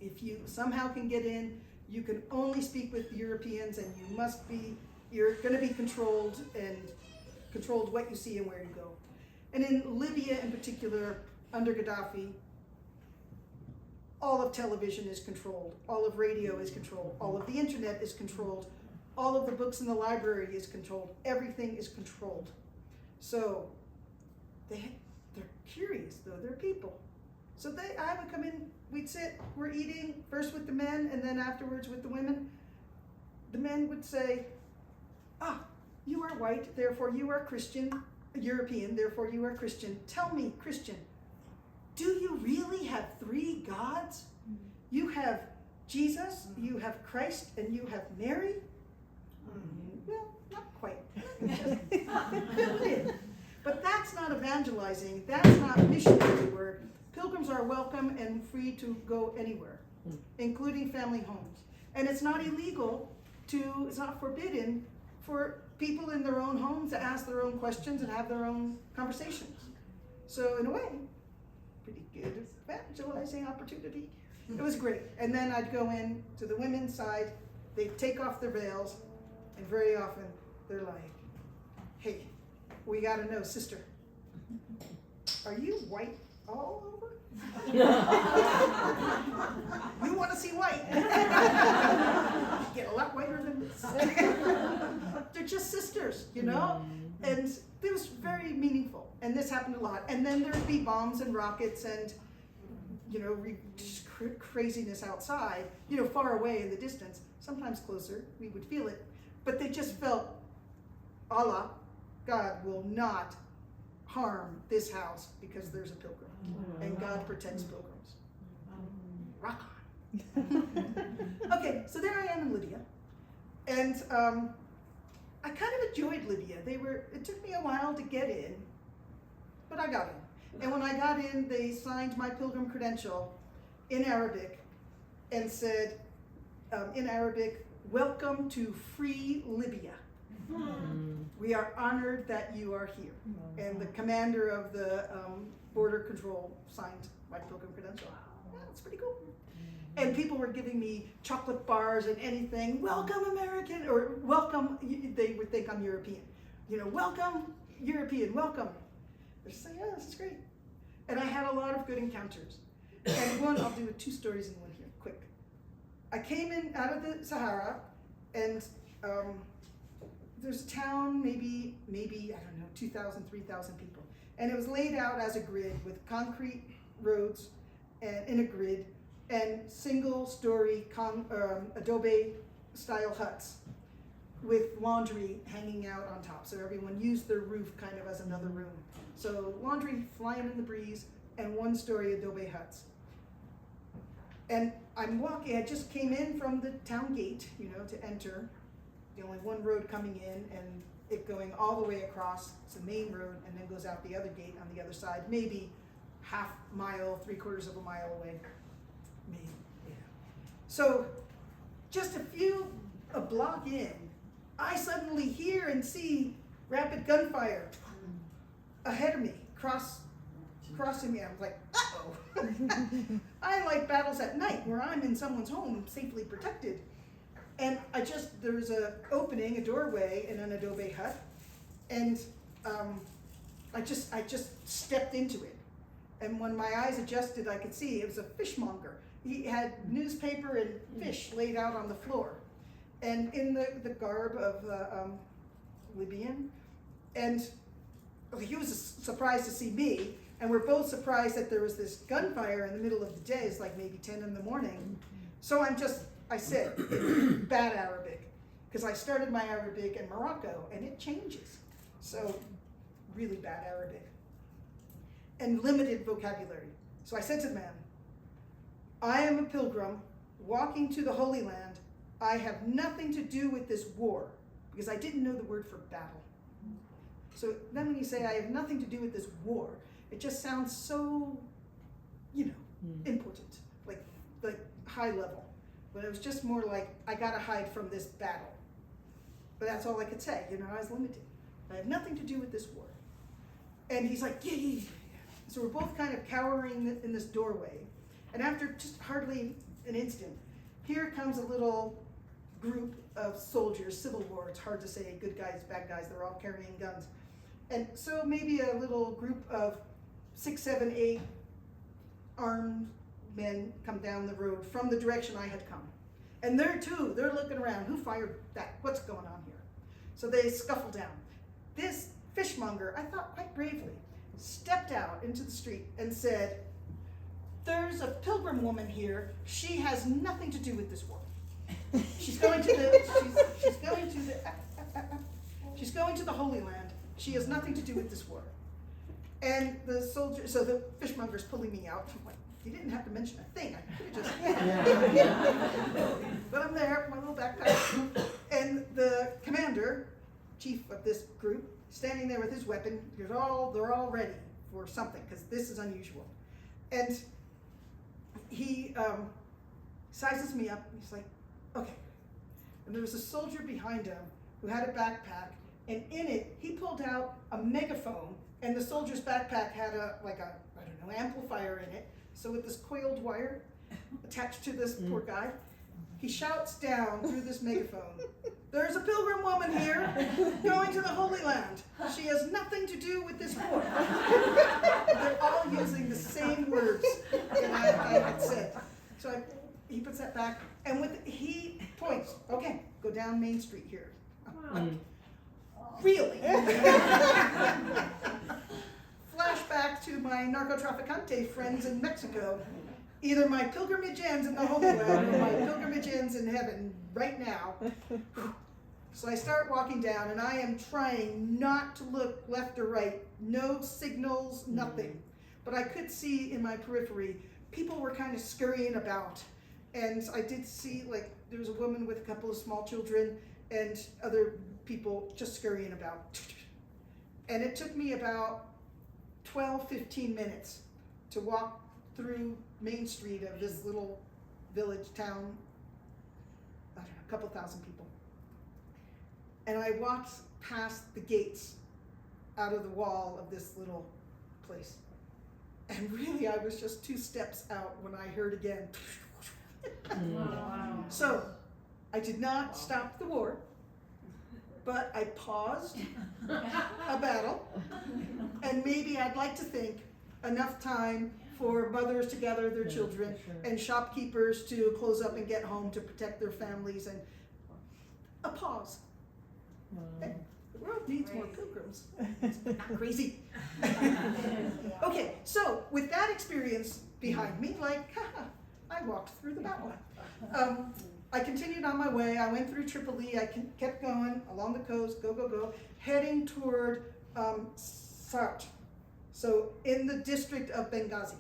If you somehow can get in, you can only speak with Europeans, and you're going to be controlled what you see and where you go. And in Libya in particular, under Gaddafi, all of television is controlled, all of radio is controlled, all of the internet is controlled, all of the books in the library is controlled, everything is controlled. So they're curious though, they're people. So I would come in, we'd sit, we're eating, first with the men and then afterwards with the women. The men would say, You are white, therefore you are Christian, European, therefore you are Christian. Tell me, Christian, do you really have 3 gods? You have Jesus, you have Christ, and you have Mary? Well, not quite. Fill it in. But that's not evangelizing, that's not missionary work. Pilgrims are welcome and free to go anywhere, including family homes. And it's not illegal it's not forbidden for people in their own homes to ask their own questions and have their own conversations. So in a way, pretty good evangelizing opportunity. It was great. And then I'd go in to the women's side, they'd take off their veils, and very often they're like, hey, we gotta know, sister, are you white all over? You wanna see white? Get a lot whiter than this. They're just sisters, you know? And it was very meaningful. And this happened a lot. And then there'd be bombs and rockets and, you know, just craziness outside, you know, far away in the distance, sometimes closer, we would feel it. But they just felt, Allah, God will not harm this house because there's a pilgrim. And God protects pilgrims. Rock on. Okay, so there I am in Libya. And I kind of enjoyed Libya. It took me a while to get in, but I got in. And when I got in, they signed my pilgrim credential in Arabic and said, in Arabic, welcome to free Libya. We are honored that you are here. And the commander of the border control signed my pilgrim credential. Yeah, that's pretty cool. And people were giving me chocolate bars and anything. Welcome American, or welcome, they would think I'm European. You know, welcome European, welcome. They're just saying, yeah, this is great. And I had a lot of good encounters. And I'll do 2 stories in one here, quick. I came in out of the Sahara, and there's a town, maybe, I don't know, 2,000, 3,000 people. And it was laid out as a grid with concrete roads and in a grid and single-story adobe style huts with laundry hanging out on top. So everyone used their roof kind of as another room. So laundry flying in the breeze and 1-story adobe huts. And I'm walking, I just came in from the town gate, you know, to enter. The only one road coming in and it going all the way across. It's the main road and then goes out the other gate on the other side, maybe half mile, 3/4 of a mile away. Maybe, yeah. So just a block in, I suddenly hear and see rapid gunfire ahead of me, crossing me. I was like, uh-oh. I like battles at night where I'm in someone's home safely protected. And there was a opening, a doorway in an adobe hut, and I just stepped into it. And when my eyes adjusted, I could see it was a fishmonger. He had newspaper and fish laid out on the floor, and in the garb of Libyan. And he was surprised to see me, and we're both surprised that there was this gunfire in the middle of the day. It's like maybe 10 in the morning. So I said, bad Arabic, because I started my Arabic in Morocco, and it changes. So, really bad Arabic. And limited vocabulary. So I said to the man, I am a pilgrim walking to the Holy Land. I have nothing to do with this war, because I didn't know the word for battle. So then when you say I have nothing to do with this war, it just sounds so, important, like high level. But it was just more like, I gotta hide from this battle. But that's all I could say, I was limited. I have nothing to do with this war. And he's like, yeah. So we're both kind of cowering in this doorway. And after just hardly an instant, here comes a little group of soldiers, Civil War, it's hard to say, good guys, bad guys, they're all carrying guns. And so maybe a little group of 6, 7, 8 armed men come down the road from the direction I had come. And they're looking around, who fired that? What's going on here? So they scuffle down. This fishmonger, I thought quite bravely, stepped out into the street and said, there's a pilgrim woman here, she has nothing to do with this war. She's going to the She's going to the Holy Land. She has nothing to do with this war. And the soldier, so the fishmonger's pulling me out. I'm like, you didn't have to mention a thing. I could have just, but I'm there, my little backpack. And the commander, chief of this group, standing there with his weapon. They're all ready for something, because this is unusual. And he sizes me up, and he's like, okay. And there was a soldier behind him who had a backpack, and in it, he pulled out a megaphone, and the soldier's backpack had amplifier in it. So with this coiled wire attached to this poor guy, he shouts down through this megaphone, "There's a pilgrim woman here going to the Holy Land. She has nothing to do with this war." They're all using the same words that I had said. So he puts that back, and he points, okay, go down Main Street here. Really? Flashback to my narcotraficante friends in Mexico. Either my pilgrimage ends in the Holy Land or my pilgrimage ends in heaven right now. So I start walking down, and I am trying not to look left or right. No signals, nothing. But I could see in my periphery, people were kind of scurrying about. And I did see, like, there was a woman with a couple of small children and other people just scurrying about. And it took me about 12-15 minutes to walk through Main Street of this little village town, I don't know, a couple thousand people. And I walked past the gates out of the wall of this little place. And really, I was just 2 steps out when I heard again. Wow. So, I did not stop the war, but I paused a battle, and maybe I'd like to think enough time for mothers to gather their children and shopkeepers to close up and get home to protect their families, and a pause. And the world needs more pilgrims. Not crazy. Okay, so with that experience behind me, like, I walked through the battle. I continued on my way. I went through Tripoli. I kept going along the coast, go, heading toward Sarт. So in the district of Benghazi.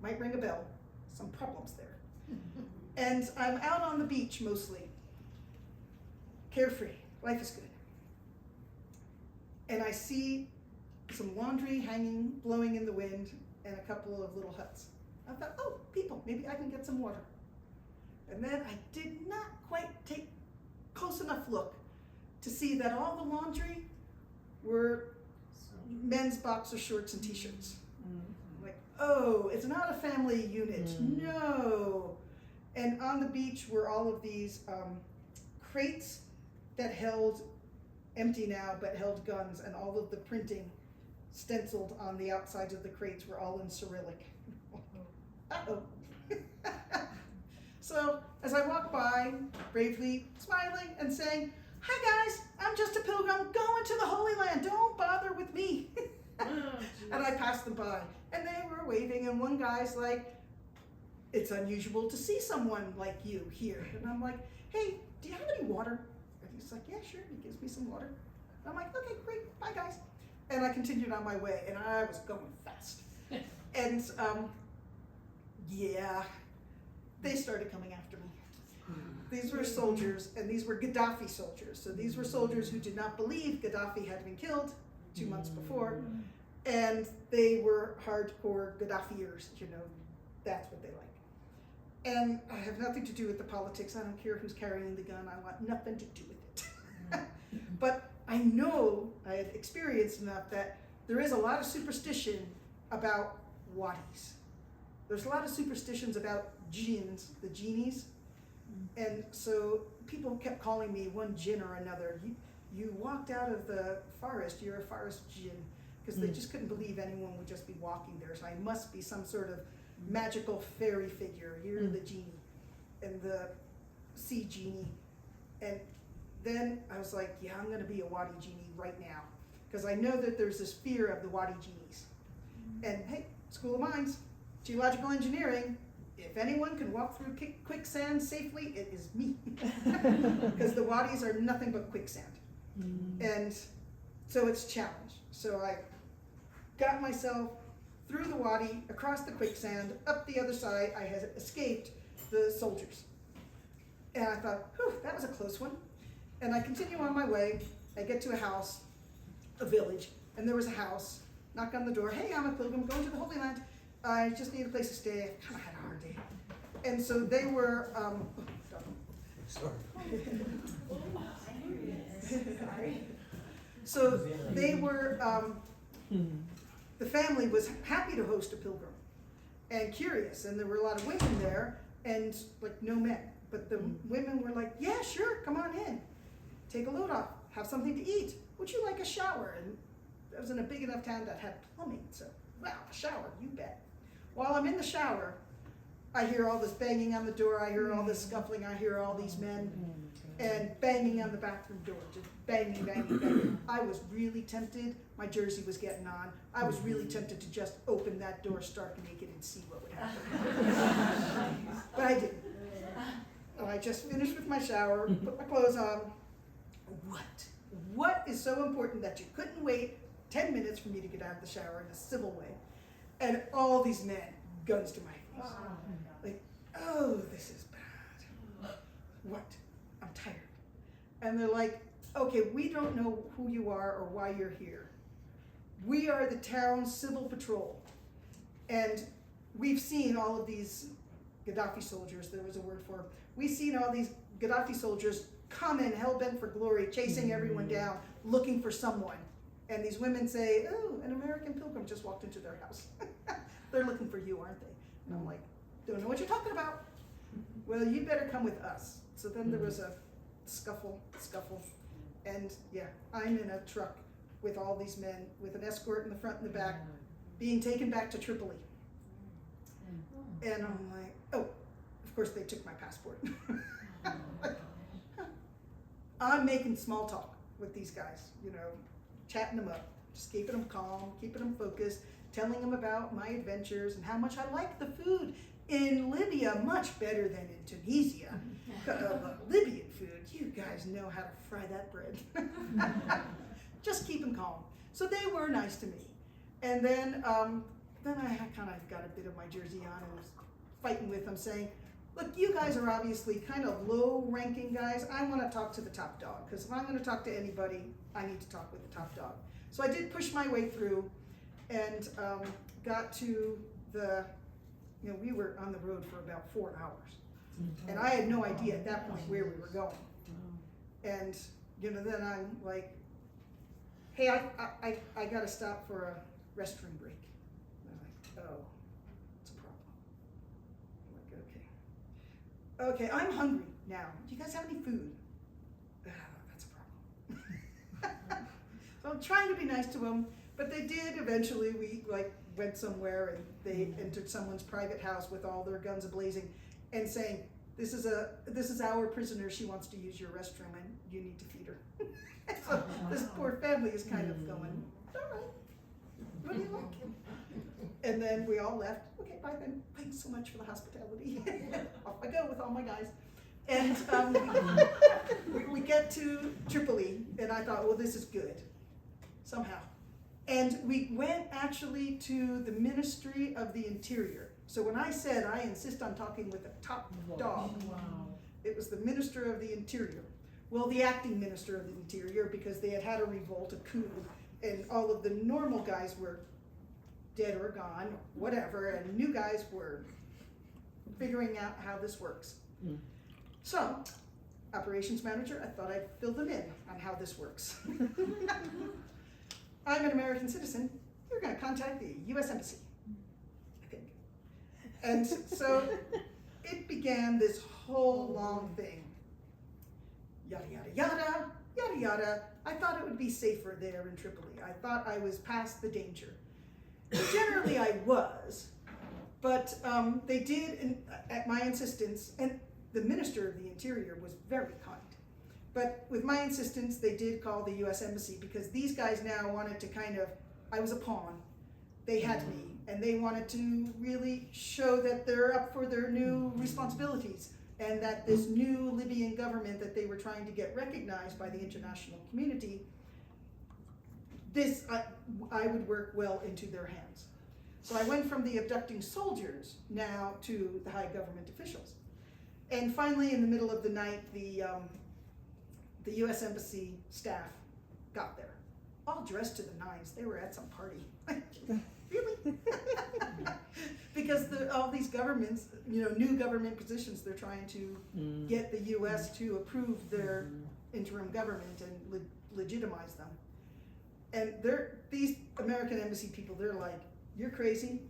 Might ring a bell. Some problems there. And I'm out on the beach mostly. Carefree. Life is good. And I see some laundry hanging, blowing in the wind, and a couple of little huts. I thought, oh, people, maybe I can get some water. And then I did not quite take close enough look to see that all the laundry were men's boxer shorts and t-shirts. I'm like, oh, it's not a family unit, no. And on the beach were all of these crates that held, empty now, but held guns, and all of the printing stenciled on the outsides of the crates were all in Cyrillic. Uh-oh. So, as I walk by, bravely smiling and saying, "Hi guys, I'm just a pilgrim going to the Holy Land, don't bother with me." And I passed them by, and they were waving, and one guy's like, "It's unusual to see someone like you here." And I'm like, "Hey, do you have any water?" And he's like, "Yeah, sure." He gives me some water. I'm like, "Okay, great, bye guys." And I continued on my way, and I was going fast. And yeah, they started coming after me. These were soldiers, and these were Gaddafi soldiers. So these were soldiers who did not believe Gaddafi had been killed 2 months before, and they were hardcore Gaddafiers, you know, that's what they like. And I have nothing to do with the politics. I don't care who's carrying the gun. I want nothing to do with it. But I know, I have experienced enough that there is a lot of superstition about wadis. There's a lot of superstitions about jinns, the genies. And so people kept calling me one jinn or another. You walked out of the forest, you're a forest jinn. Because they just couldn't believe anyone would just be walking there. So I must be some sort of magical fairy figure. You're the genie and the sea genie. And then I was like, yeah, I'm going to be a wadi genie right now. Because I know that there's this fear of the wadi genies. And hey, School of Mines, geological engineering, if anyone can walk through quicksand safely, it is me. Because the wadis are nothing but quicksand. And so it's a challenge. So I got myself through the wadi, across the quicksand, up the other side. I had escaped the soldiers. And I thought, whew, that was a close one. And I continue on my way. I get to a house, a village, and there was a house. Knock on the door. Hey, I'm a pilgrim going to the Holy Land. I just need a place to stay. I kind of had a hard day. And so they were, Sorry. so they were, the family was happy to host a pilgrim and curious, and there were a lot of women there and like no men. But the women were like, yeah, sure, come on in. Take a load off, have something to eat. Would you like a shower? And I was in a big enough town that had plumbing, so, wow, a shower, you bet. While I'm in the shower, I hear all this banging on the door, I hear all this scuffling, I hear all these men and banging on the bathroom door, just banging, banging, banging. I was really tempted, my jersey was getting on, I was really tempted to just open that door stark naked and see what would happen. But I didn't. So I just finished with my shower, put my clothes on. What is so important that you couldn't wait 10 minutes for me to get out of the shower in a civil way? And all these men, guns to my face. Like, oh, this is bad. What? I'm tired. And they're like, okay, we don't know who you are or why you're here. We are the town's civil patrol. And we've seen all of these Gaddafi soldiers, there was a word for them. We've seen all these Gaddafi soldiers come in hell-bent for glory, chasing everyone down, looking for someone. And these women say, oh, an American pilgrim just walked into their house. They're looking for you, aren't they? And I'm like, don't know what you're talking about. Well, you better come with us. So then there was a scuffle, and yeah, I'm in a truck with all these men, with an escort in the front and the back, being taken back to Tripoli. And I'm like, oh, of course they took my passport. I'm making small talk with these guys, you know, chatting them up, just keeping them calm, keeping them focused, telling them about my adventures and how much I like the food in Libya much better than in Tunisia. Libyan food, you guys know how to fry that bread. Just keep them calm. So they were nice to me. And then I kind of got a bit of my jersey on and was fighting with them, saying, look, you guys are obviously kind of low-ranking guys. I want to talk to the top dog, because if I'm going to talk to anybody, I need to talk with the top dog. So I did push my way through and got to the, you know, we were on the road for about 4 hours. And I had no idea at that point where we were going. And, you know, then I'm like, hey, I got to stop for a restroom break. And I'm like, oh, it's a problem. I'm like, okay, I'm hungry now. Do you guys have any food? That's a problem. So I'm trying to be nice to them, but they did eventually. We went somewhere and they entered someone's private house with all their guns ablazing and saying, this is our prisoner, she wants to use your restroom and you need to feed her. So this poor family is kind of going, all right, what do you like? And then we all left. Okay, bye then. Thanks so much for the hospitality. Off I go with all my guys. And we get to Tripoli, and I thought, well, this is good, somehow. And we went actually to the Ministry of the Interior. So when I said I insist on talking with the top dog, it was the Minister of the Interior. Well, the acting Minister of the Interior, because they had had a revolt, a coup, and all of the normal guys were dead or gone, whatever, and new guys were figuring out how this works. So, operations manager, I thought I'd fill them in on how this works. I'm an American citizen. You're going to contact the U.S. Embassy, I think. And so it began this whole long thing. Yada, yada, yada, yada, yada. I thought it would be safer there in Tripoli. I thought I was past the danger. Generally, I was, but they did, at my insistence, and the Minister of the Interior was very kind. But with my insistence, they did call the U.S. Embassy because these guys now wanted to I was a pawn. They had me, and they wanted to really show that they're up for their new responsibilities. and that this new Libyan government that they were trying to get recognized by the international community, this, I would work well into their hands. So I went from the abducting soldiers now to the high government officials. And finally, in the middle of the night, the US Embassy staff got there, all dressed to the nines. They were at some party. Really? Because all these governments, new government positions, they're trying to get the US to approve their interim government and legitimize them. And these American embassy people, they're like, you're crazy.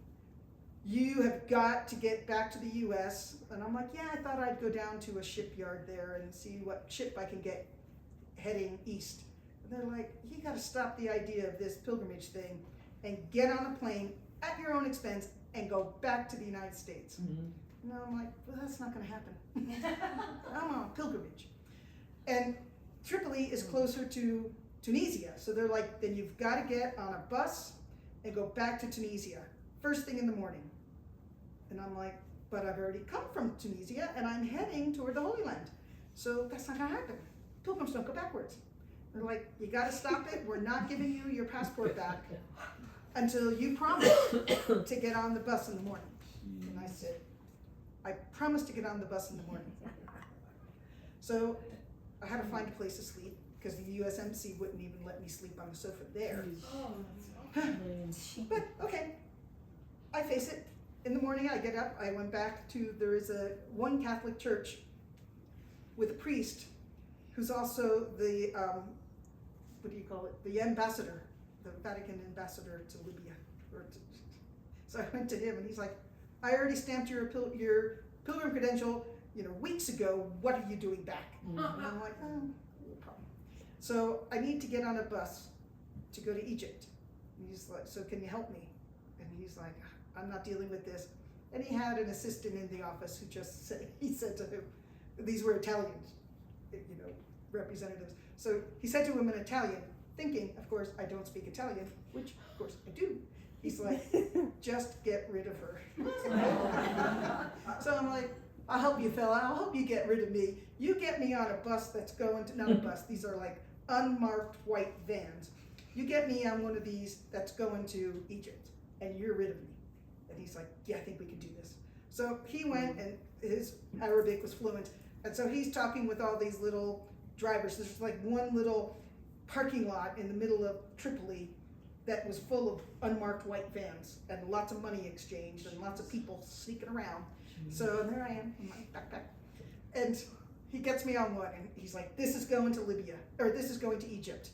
You have got to get back to the US. And I'm like, yeah, I thought I'd go down to a shipyard there and see what ship I can get heading east. And they're like, you gotta stop the idea of this pilgrimage thing and get on a plane at your own expense and go back to the United States. And I'm like, well, that's not gonna happen. I'm on a pilgrimage. And Tripoli is closer to Tunisia. So they're like, then you've gotta get on a bus and go back to Tunisia, first thing in the morning. And I'm like, but I've already come from Tunisia and I'm heading toward the Holy Land. So that's not gonna happen. Pilgrims don't go backwards. They're like, you gotta stop it. We're not giving you your passport back until you promise to get on the bus in the morning. And I said, I promised to get on the bus in the morning. So I had to find a place to sleep because the US Embassy wouldn't even let me sleep on the sofa there. But okay, I face it. In the morning I get up, I went back to, there is one Catholic church with a priest who's also the, what do you call it, the ambassador, the Vatican ambassador to Libya. So I went to him and he's like, I already stamped your pilgrim credential, weeks ago, what are you doing back? And I'm like, oh, no problem. So I need to get on a bus to go to Egypt. And he's like, so can you help me? And he's like, I'm not dealing with this. And he had an assistant in the office who just said, he said to him, these were Italians, representatives. So he said to him in Italian, thinking, of course, I don't speak Italian, which of course I do. He's like, just get rid of her. So I'm like, I'll help you, fella. I'll help you get rid of me. You get me on a bus that's going to, not a bus, these are like unmarked white vans. You get me on one of these that's going to Egypt, and you're rid of me. And he's like, yeah, I think we can do this. So he went, and his Arabic was fluent, and so he's talking with all these little drivers. There's like one little parking lot in the middle of Tripoli that was full of unmarked white vans, and lots of money exchanged, and lots of people sneaking around. So there I am in my backpack. And he gets me on one, and he's like, this is going to Libya, or this is going to Egypt.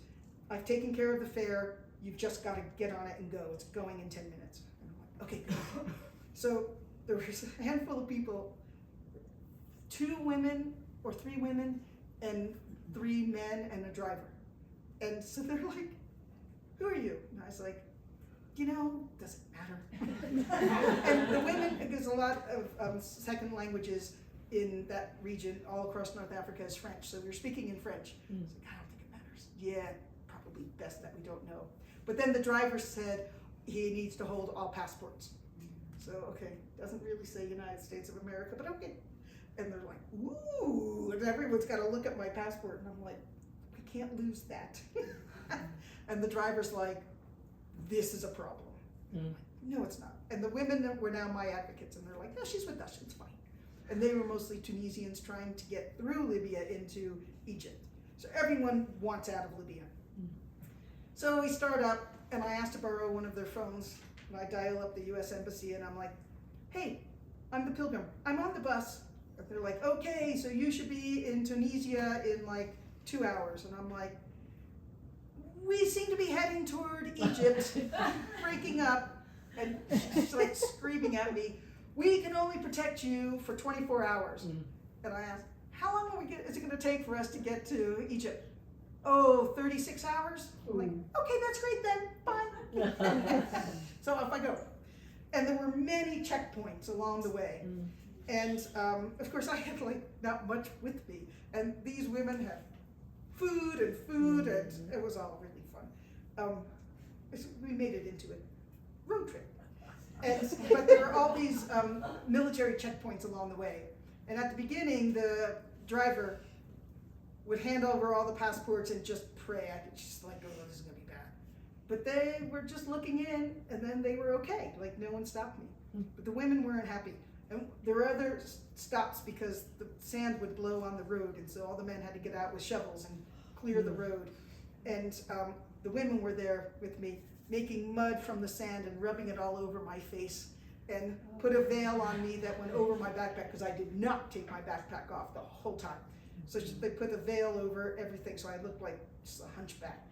I've taken care of the fare. You've just got to get on it and go. It's going in 10 minutes. And I'm like, okay, good. So there was a handful of people, 2 women or 3 women and 3 men and a driver. And so they're like, who are you? And I was like, doesn't matter. And the women, because a lot of second languages in that region, all across North Africa, is French. So we were speaking in French. I was like, I don't think it matters. Yeah, probably best that we don't know. But then the driver said he needs to hold all passports. So, okay, doesn't really say United States of America, but okay. And they're like, ooh, and everyone's got to look at my passport. And I'm like, we can't lose that. And the driver's like, this is a problem. I'm like, no, it's not. And the women were now my advocates, and they're like, no, she's with us, it's fine. And they were mostly Tunisians trying to get through Libya into Egypt. So everyone wants out of Libya. So we start up, and I asked to borrow one of their phones, and I dial up the US Embassy, and I'm like, hey, I'm the pilgrim. I'm on the bus. And they're like, okay, so you should be in Tunisia in like 2 hours. And I'm like, we seem to be heading toward Egypt, breaking up, and she's like screaming at me, we can only protect you for 24 hours. And I asked, how long is it going to take for us to get to Egypt? Oh, 36 hours? I'm like, okay, that's great then, bye. So off I go. And there were many checkpoints along the way. And of course I had like not much with me. And these women had food, and it was all really fun. We made it into a road trip. But there were all these military checkpoints along the way. And at the beginning, the driver would hand over all the passports and just pray. I could just like, oh, this is gonna be bad. But they were just looking in, and then they were okay. Like, no one stopped me. But the women weren't happy. And there were other stops because the sand would blow on the road, and so all the men had to get out with shovels and clear the road. And the women were there with me, making mud from the sand and rubbing it all over my face, and put a veil on me that went over my backpack, because I did not take my backpack off the whole time. So they put a veil over everything, so I looked like just a hunchback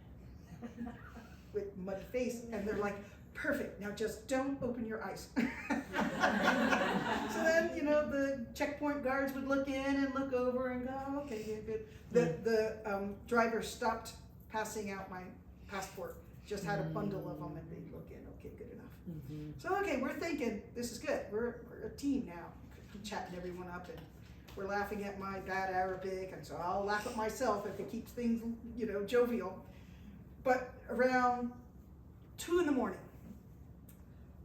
with muddy face, and they're like, perfect, now just don't open your eyes. So then, you know, the checkpoint guards would look in and look over and go, oh, okay, good. The driver stopped passing out my passport, just had a bundle of them, and they'd look in, okay, good enough. So, okay, we're thinking, this is good, we're a team now. I'm chatting everyone up, and we're laughing at my bad Arabic, and so I'll laugh at myself if it keeps things, you know, jovial. But around 2 a.m,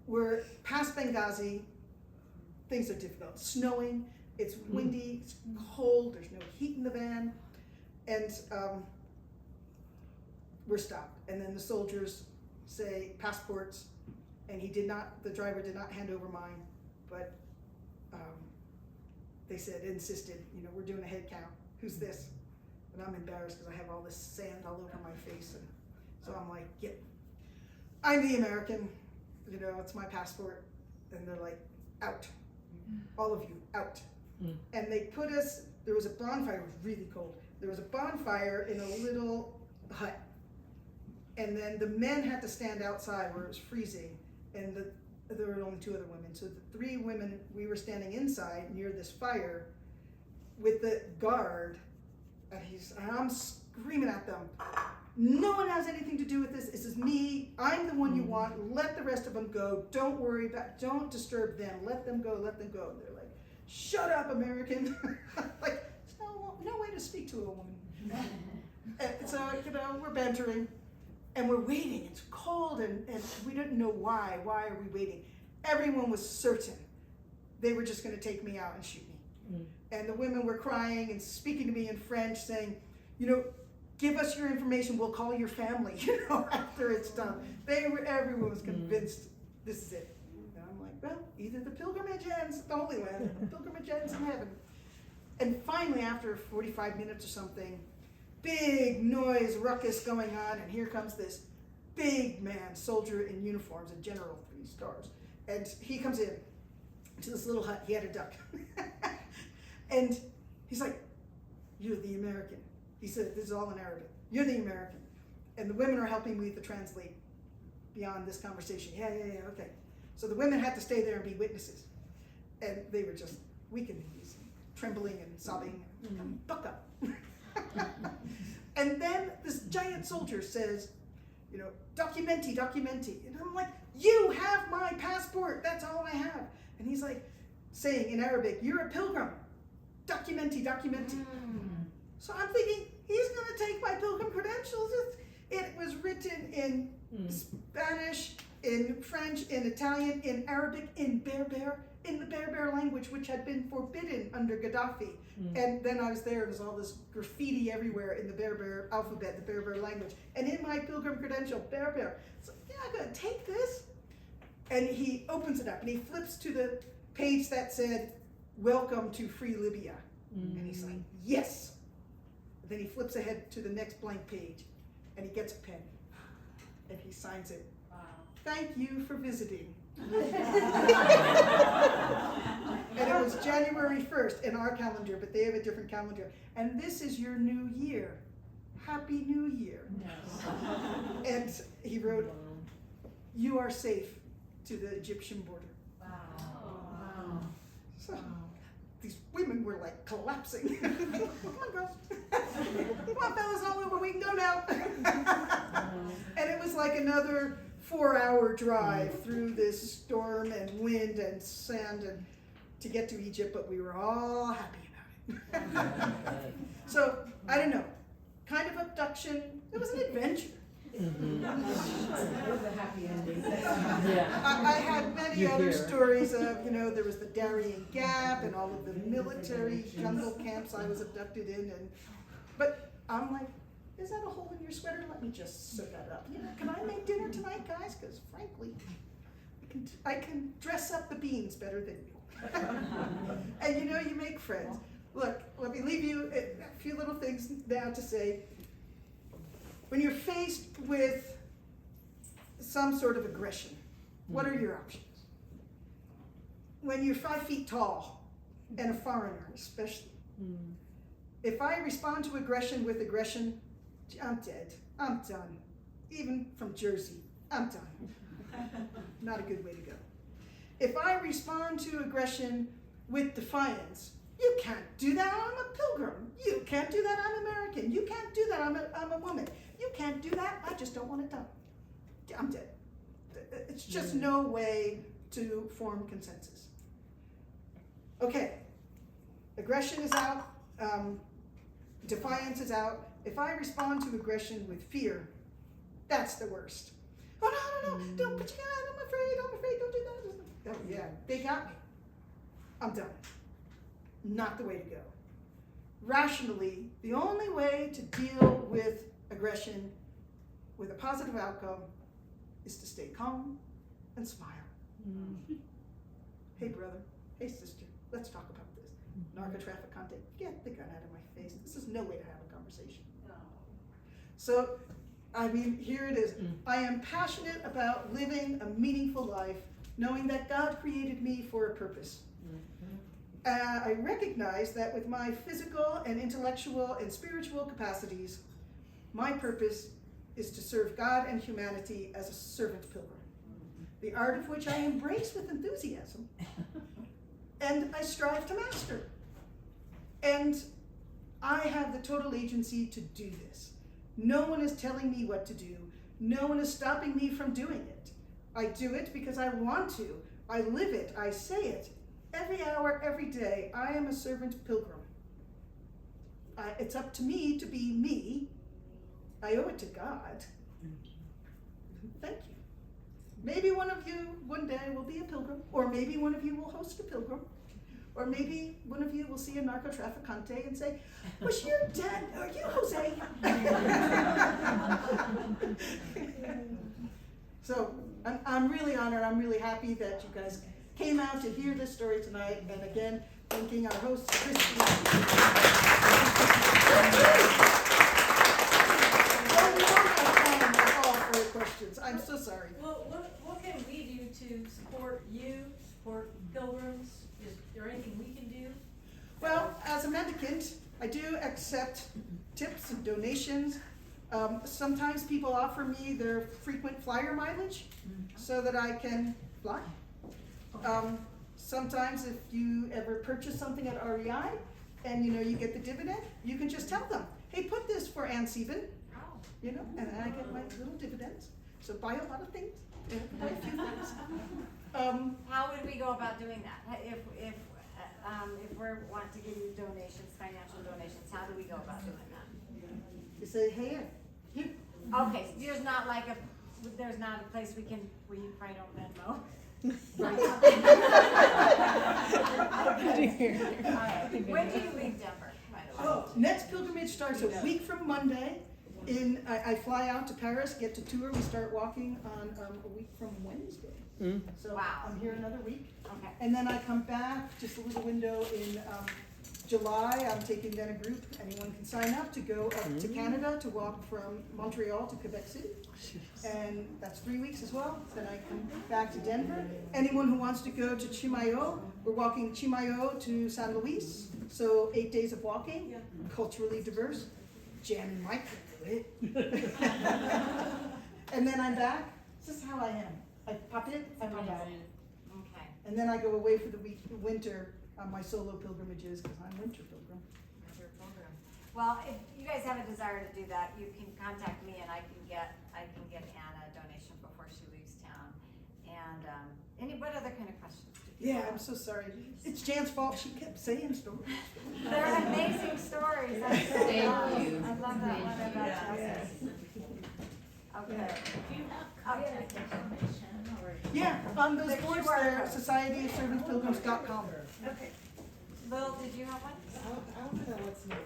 we're past Benghazi. Things are difficult. It's snowing, it's windy, it's cold, there's no heat in the van, and we're stopped. And then the soldiers say passports, and the driver did not hand over mine, but they insisted, you know, we're doing a head count. Who's this? And I'm embarrassed because I have all this sand all over my face, and so I'm like, yeah, I'm the American, you know, it's my passport. And they're like, out. All of you, out. And they put us, there was a bonfire, it was really cold. There was a bonfire in a little hut. And then the men had to stand outside where it was freezing, and there were only 2 other women. So the 3 women, we were standing inside near this fire with the guard, and I'm screaming at them, no one has anything to do with this. This is me. I'm the one you want. Let the rest of them go. Don't worry about, don't disturb them. Let them go, let them go. And they're like, shut up, American. Like, there's no way to speak to a woman. And so, you know, we're bantering, and we're waiting. It's cold, and we didn't know why. Why are we waiting? Everyone was certain they were just gonna take me out and shoot me. And the women were crying and speaking to me in French, saying, you know, give us your information, we'll call your family, you know, after it's done. Everyone was convinced this is it. And I'm like, well, either the pilgrimage ends, the Holy Land, the pilgrimage ends in heaven. And finally, after 45 minutes or something, big noise, ruckus going on, and here comes this big man, soldier in uniforms, a general, 3 stars. And he comes in to this little hut, he had a duck. And he's like, you're the American. He said, this is all in Arabic. You're the American. And the women are helping me to translate beyond this conversation. Yeah, okay. So the women had to stay there and be witnesses. And they were just weak in the knees, trembling and sobbing. Buck up. And then this giant soldier says, you know, documenti. And I'm like, you have my passport. That's all I have. And he's like saying in Arabic, you're a pilgrim. Documenti. So I'm thinking, he's going to take my pilgrim credentials. It was written in Spanish, in French, in Italian, in Arabic, in Berber, in the Berber language, which had been forbidden under Gaddafi. And then I was there, and there's all this graffiti everywhere in the Berber alphabet, the Berber language. And in my pilgrim credential, Berber. So, yeah, I'm going to take this. And he opens it up, and he flips to the page that said, welcome to free Libya. And he's like, yes. Then he flips ahead to the next blank page, and he gets a pen, and he signs it. Wow. Thank you for visiting. And it was January 1st in our calendar, but they have a different calendar. And this is your new year. Happy New Year. No. And he wrote, you are safe to the Egyptian border. Wow. So, these women were like collapsing. Come on, girls. Come on, fellas, all over, we can go now. And it was like another 4-hour drive through this storm and wind and sand and to get to Egypt, but we were all happy about it. So, I don't know, kind of abduction. It was an adventure. It was a happy ending. I had many You other hear. stories of, there was the Darien Gap and all of the military jungle camps I was abducted in, but I'm like, is that a hole in your sweater? Let me just sew that up. Can I make dinner tonight, guys? Because frankly, I can dress up the beans better than you. And you make friends. Look, let me leave you a few little things now to say. When you're faced with some sort of aggression, what are your options? When you're 5 feet tall, and a foreigner especially, if I respond to aggression with aggression, I'm dead. I'm done. Even from Jersey, I'm done. Not a good way to go. If I respond to aggression with defiance, you can't do that, I'm a pilgrim. You can't do that, I'm American. You can't do that, I'm a woman. You can't do that, I just don't want it done. I'm dead. It's just no way to form consensus. Okay, aggression is out, defiance is out. If I respond to aggression with fear, that's the worst. Oh, no, don't put your hand, I'm afraid, don't do that. Oh, yeah, they got me. I'm done. Not the way to go. Rationally, the only way to deal with aggression with a positive outcome is to stay calm and smile. Hey brother, hey sister, let's talk about this. Narco-traffic content, get the gun out of my face. This is no way to have a conversation. So, here it is. I am passionate about living a meaningful life, knowing that God created me for a purpose. I recognize that with my physical and intellectual and spiritual capacities, my purpose is to serve God and humanity as a servant pilgrim, the art of which I embrace with enthusiasm, and I strive to master. And I have the total agency to do this. No one is telling me what to do. No one is stopping me from doing it. I do it because I want to. I live it. I say it. Every hour, every day, I am a servant pilgrim. It's up to me to be me. I owe it to God. Thank you. Maybe one of you one day will be a pilgrim, or maybe one of you will host a pilgrim, or maybe one of you will see a narco-trafficante and say, was your dad, are you Jose? So I'm really honored, I'm really happy that you guys came out to hear this story tonight, and again, thanking our host, Kristine. Well, we don't have time at all for your questions. I'm so sorry. Well, what can we do to support you, support pilgrims? Is there anything we can do? Well, as a mendicant, I do accept tips and donations. Sometimes people offer me their frequent flyer mileage so that I can fly. Sometimes if you ever purchase something at REI and you get the dividend, you can just tell them, hey, put this for Sieben, and I get my little dividends. So buy a lot of things, buy a few things. How would we go about doing that? If we want to give you donations, financial donations, how do we go about doing that? You say, hey, here. Okay, so there's not a place where you probably don't Venmo. Right. Okay. All right. When do you leave Denver, by the way? Oh, next pilgrimage starts a week from Monday. I fly out to Paris, get to tour. We start walking on a week from Wednesday. So Wow. I'm here another week. Okay. And then I come back, just a little window in July. I'm taking then a group. Anyone can sign up to go up to Canada to walk from Montreal to Quebec City. And that's 3 weeks as well. Then I come back to Denver. Anyone who wants to go to Chimayo, we're walking Chimayo to San Luis. So 8 days of walking, culturally diverse. Jamming my and then I'm back. This is how I am. I pop in, I pop out. Okay. And then I go away for the winter on my solo pilgrimages because I'm winter pilgrim. That's your program. Well, if you guys have a desire to do that, you can contact me and I can get Anna a donation before she leaves town. And what other kind of questions? Yeah, I'm so sorry. It's Jan's fault. She kept saying stories. They're amazing stories. Thank you. I love that one about Chelsea. Okay. Do you have contact information or? Yeah, on those The boards QR there, code. societyofservantspilgrims.com. Okay. Lil, did you have one? I don't know what's in my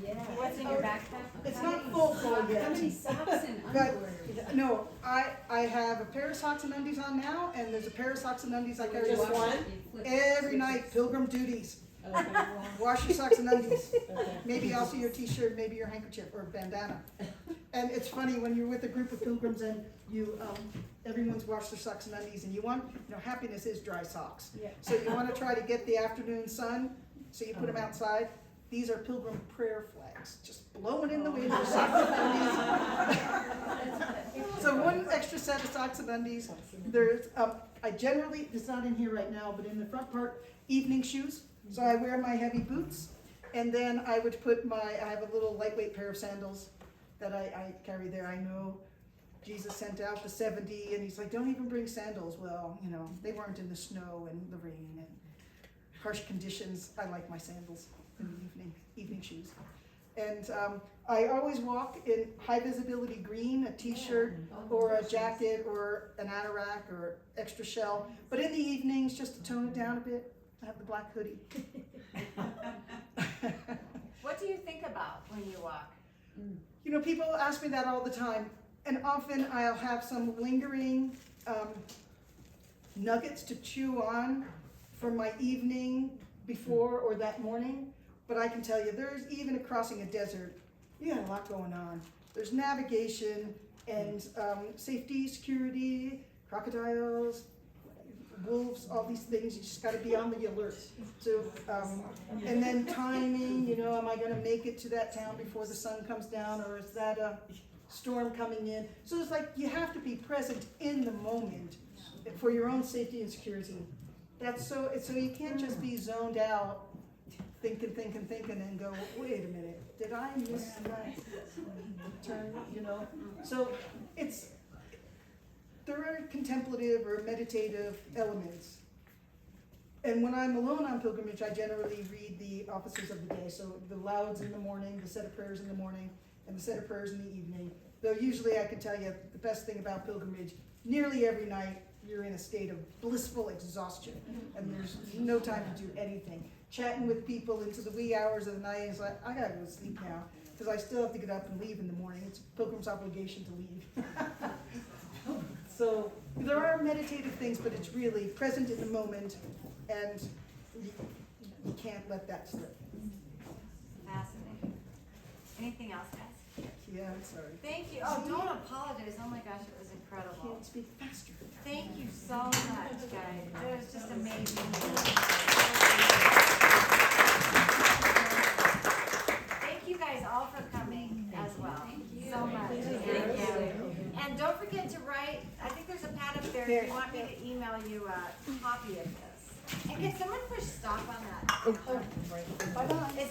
Yeah. What's in your backpack? It's not full yet. How many socks and But, underwear? no, I have a pair of socks and undies on now, and there's a pair of socks and undies I carry. Just to wash one? every night, pilgrim duties. Okay, Wash your socks and undies. okay. Maybe also your t-shirt, maybe your handkerchief or bandana. And it's funny when you're with a group of pilgrims and you, everyone's washed their socks and undies and you want, happiness is dry socks. Yeah. So you wanna try to get the afternoon sun, so you put them outside. These are pilgrim prayer flags, just blowing in the wind, your socks and undies. So one extra set of socks and undies. There's, I generally, it's not in here right now, but in the front part, evening shoes. So I wear my heavy boots, and then I would put I have a little lightweight pair of sandals that I carry there. I know Jesus sent out the 70, and he's like, don't even bring sandals. Well, they weren't in the snow and the rain and harsh conditions. I like my sandals in the evening shoes. And I always walk in high visibility green, a t-shirt or a jacket or an anorak or extra shell. But in the evenings, just to tone it down a bit, I have the black hoodie. What do you think about when you walk? People ask me that all the time, and often I'll have some lingering nuggets to chew on from my evening before or that morning. But I can tell you, there's even crossing a desert, you got a lot going on. There's navigation and safety, security, crocodiles, wolves, all these things. You just got to be on the alert. So, and then timing. Am I going to make it to that town before the sun comes down, or is that a storm coming in? So it's like you have to be present in the moment for your own safety and security. So you can't just be zoned out, thinking, and go, wait a minute, did I miss that turn? So there are contemplative or meditative elements. And when I'm alone on pilgrimage, I generally read the offices of the day. So the lauds in the morning, the set of prayers in the morning, and the set of prayers in the evening. Though usually I can tell you the best thing about pilgrimage, nearly every night you're in a state of blissful exhaustion. And there's no time to do anything. Chatting with people into the wee hours of the night, it's like, I gotta go to sleep now, because I still have to get up and leave in the morning. It's a pilgrim's obligation to leave. So there are meditative things, but it's really present in the moment, and you can't let that slip. Fascinating. Anything else, guys? Yeah, I'm sorry. Thank you. Oh, don't apologize. Oh my gosh, it was incredible. Can't speak faster. Thank you so much, guys. It was just amazing. Thank you guys all for coming as well. So much. Thank you. And don't forget to write, I think there's a pad up there if you want me to email you a copy of this. And can someone push stop on that? Bye-bye. Is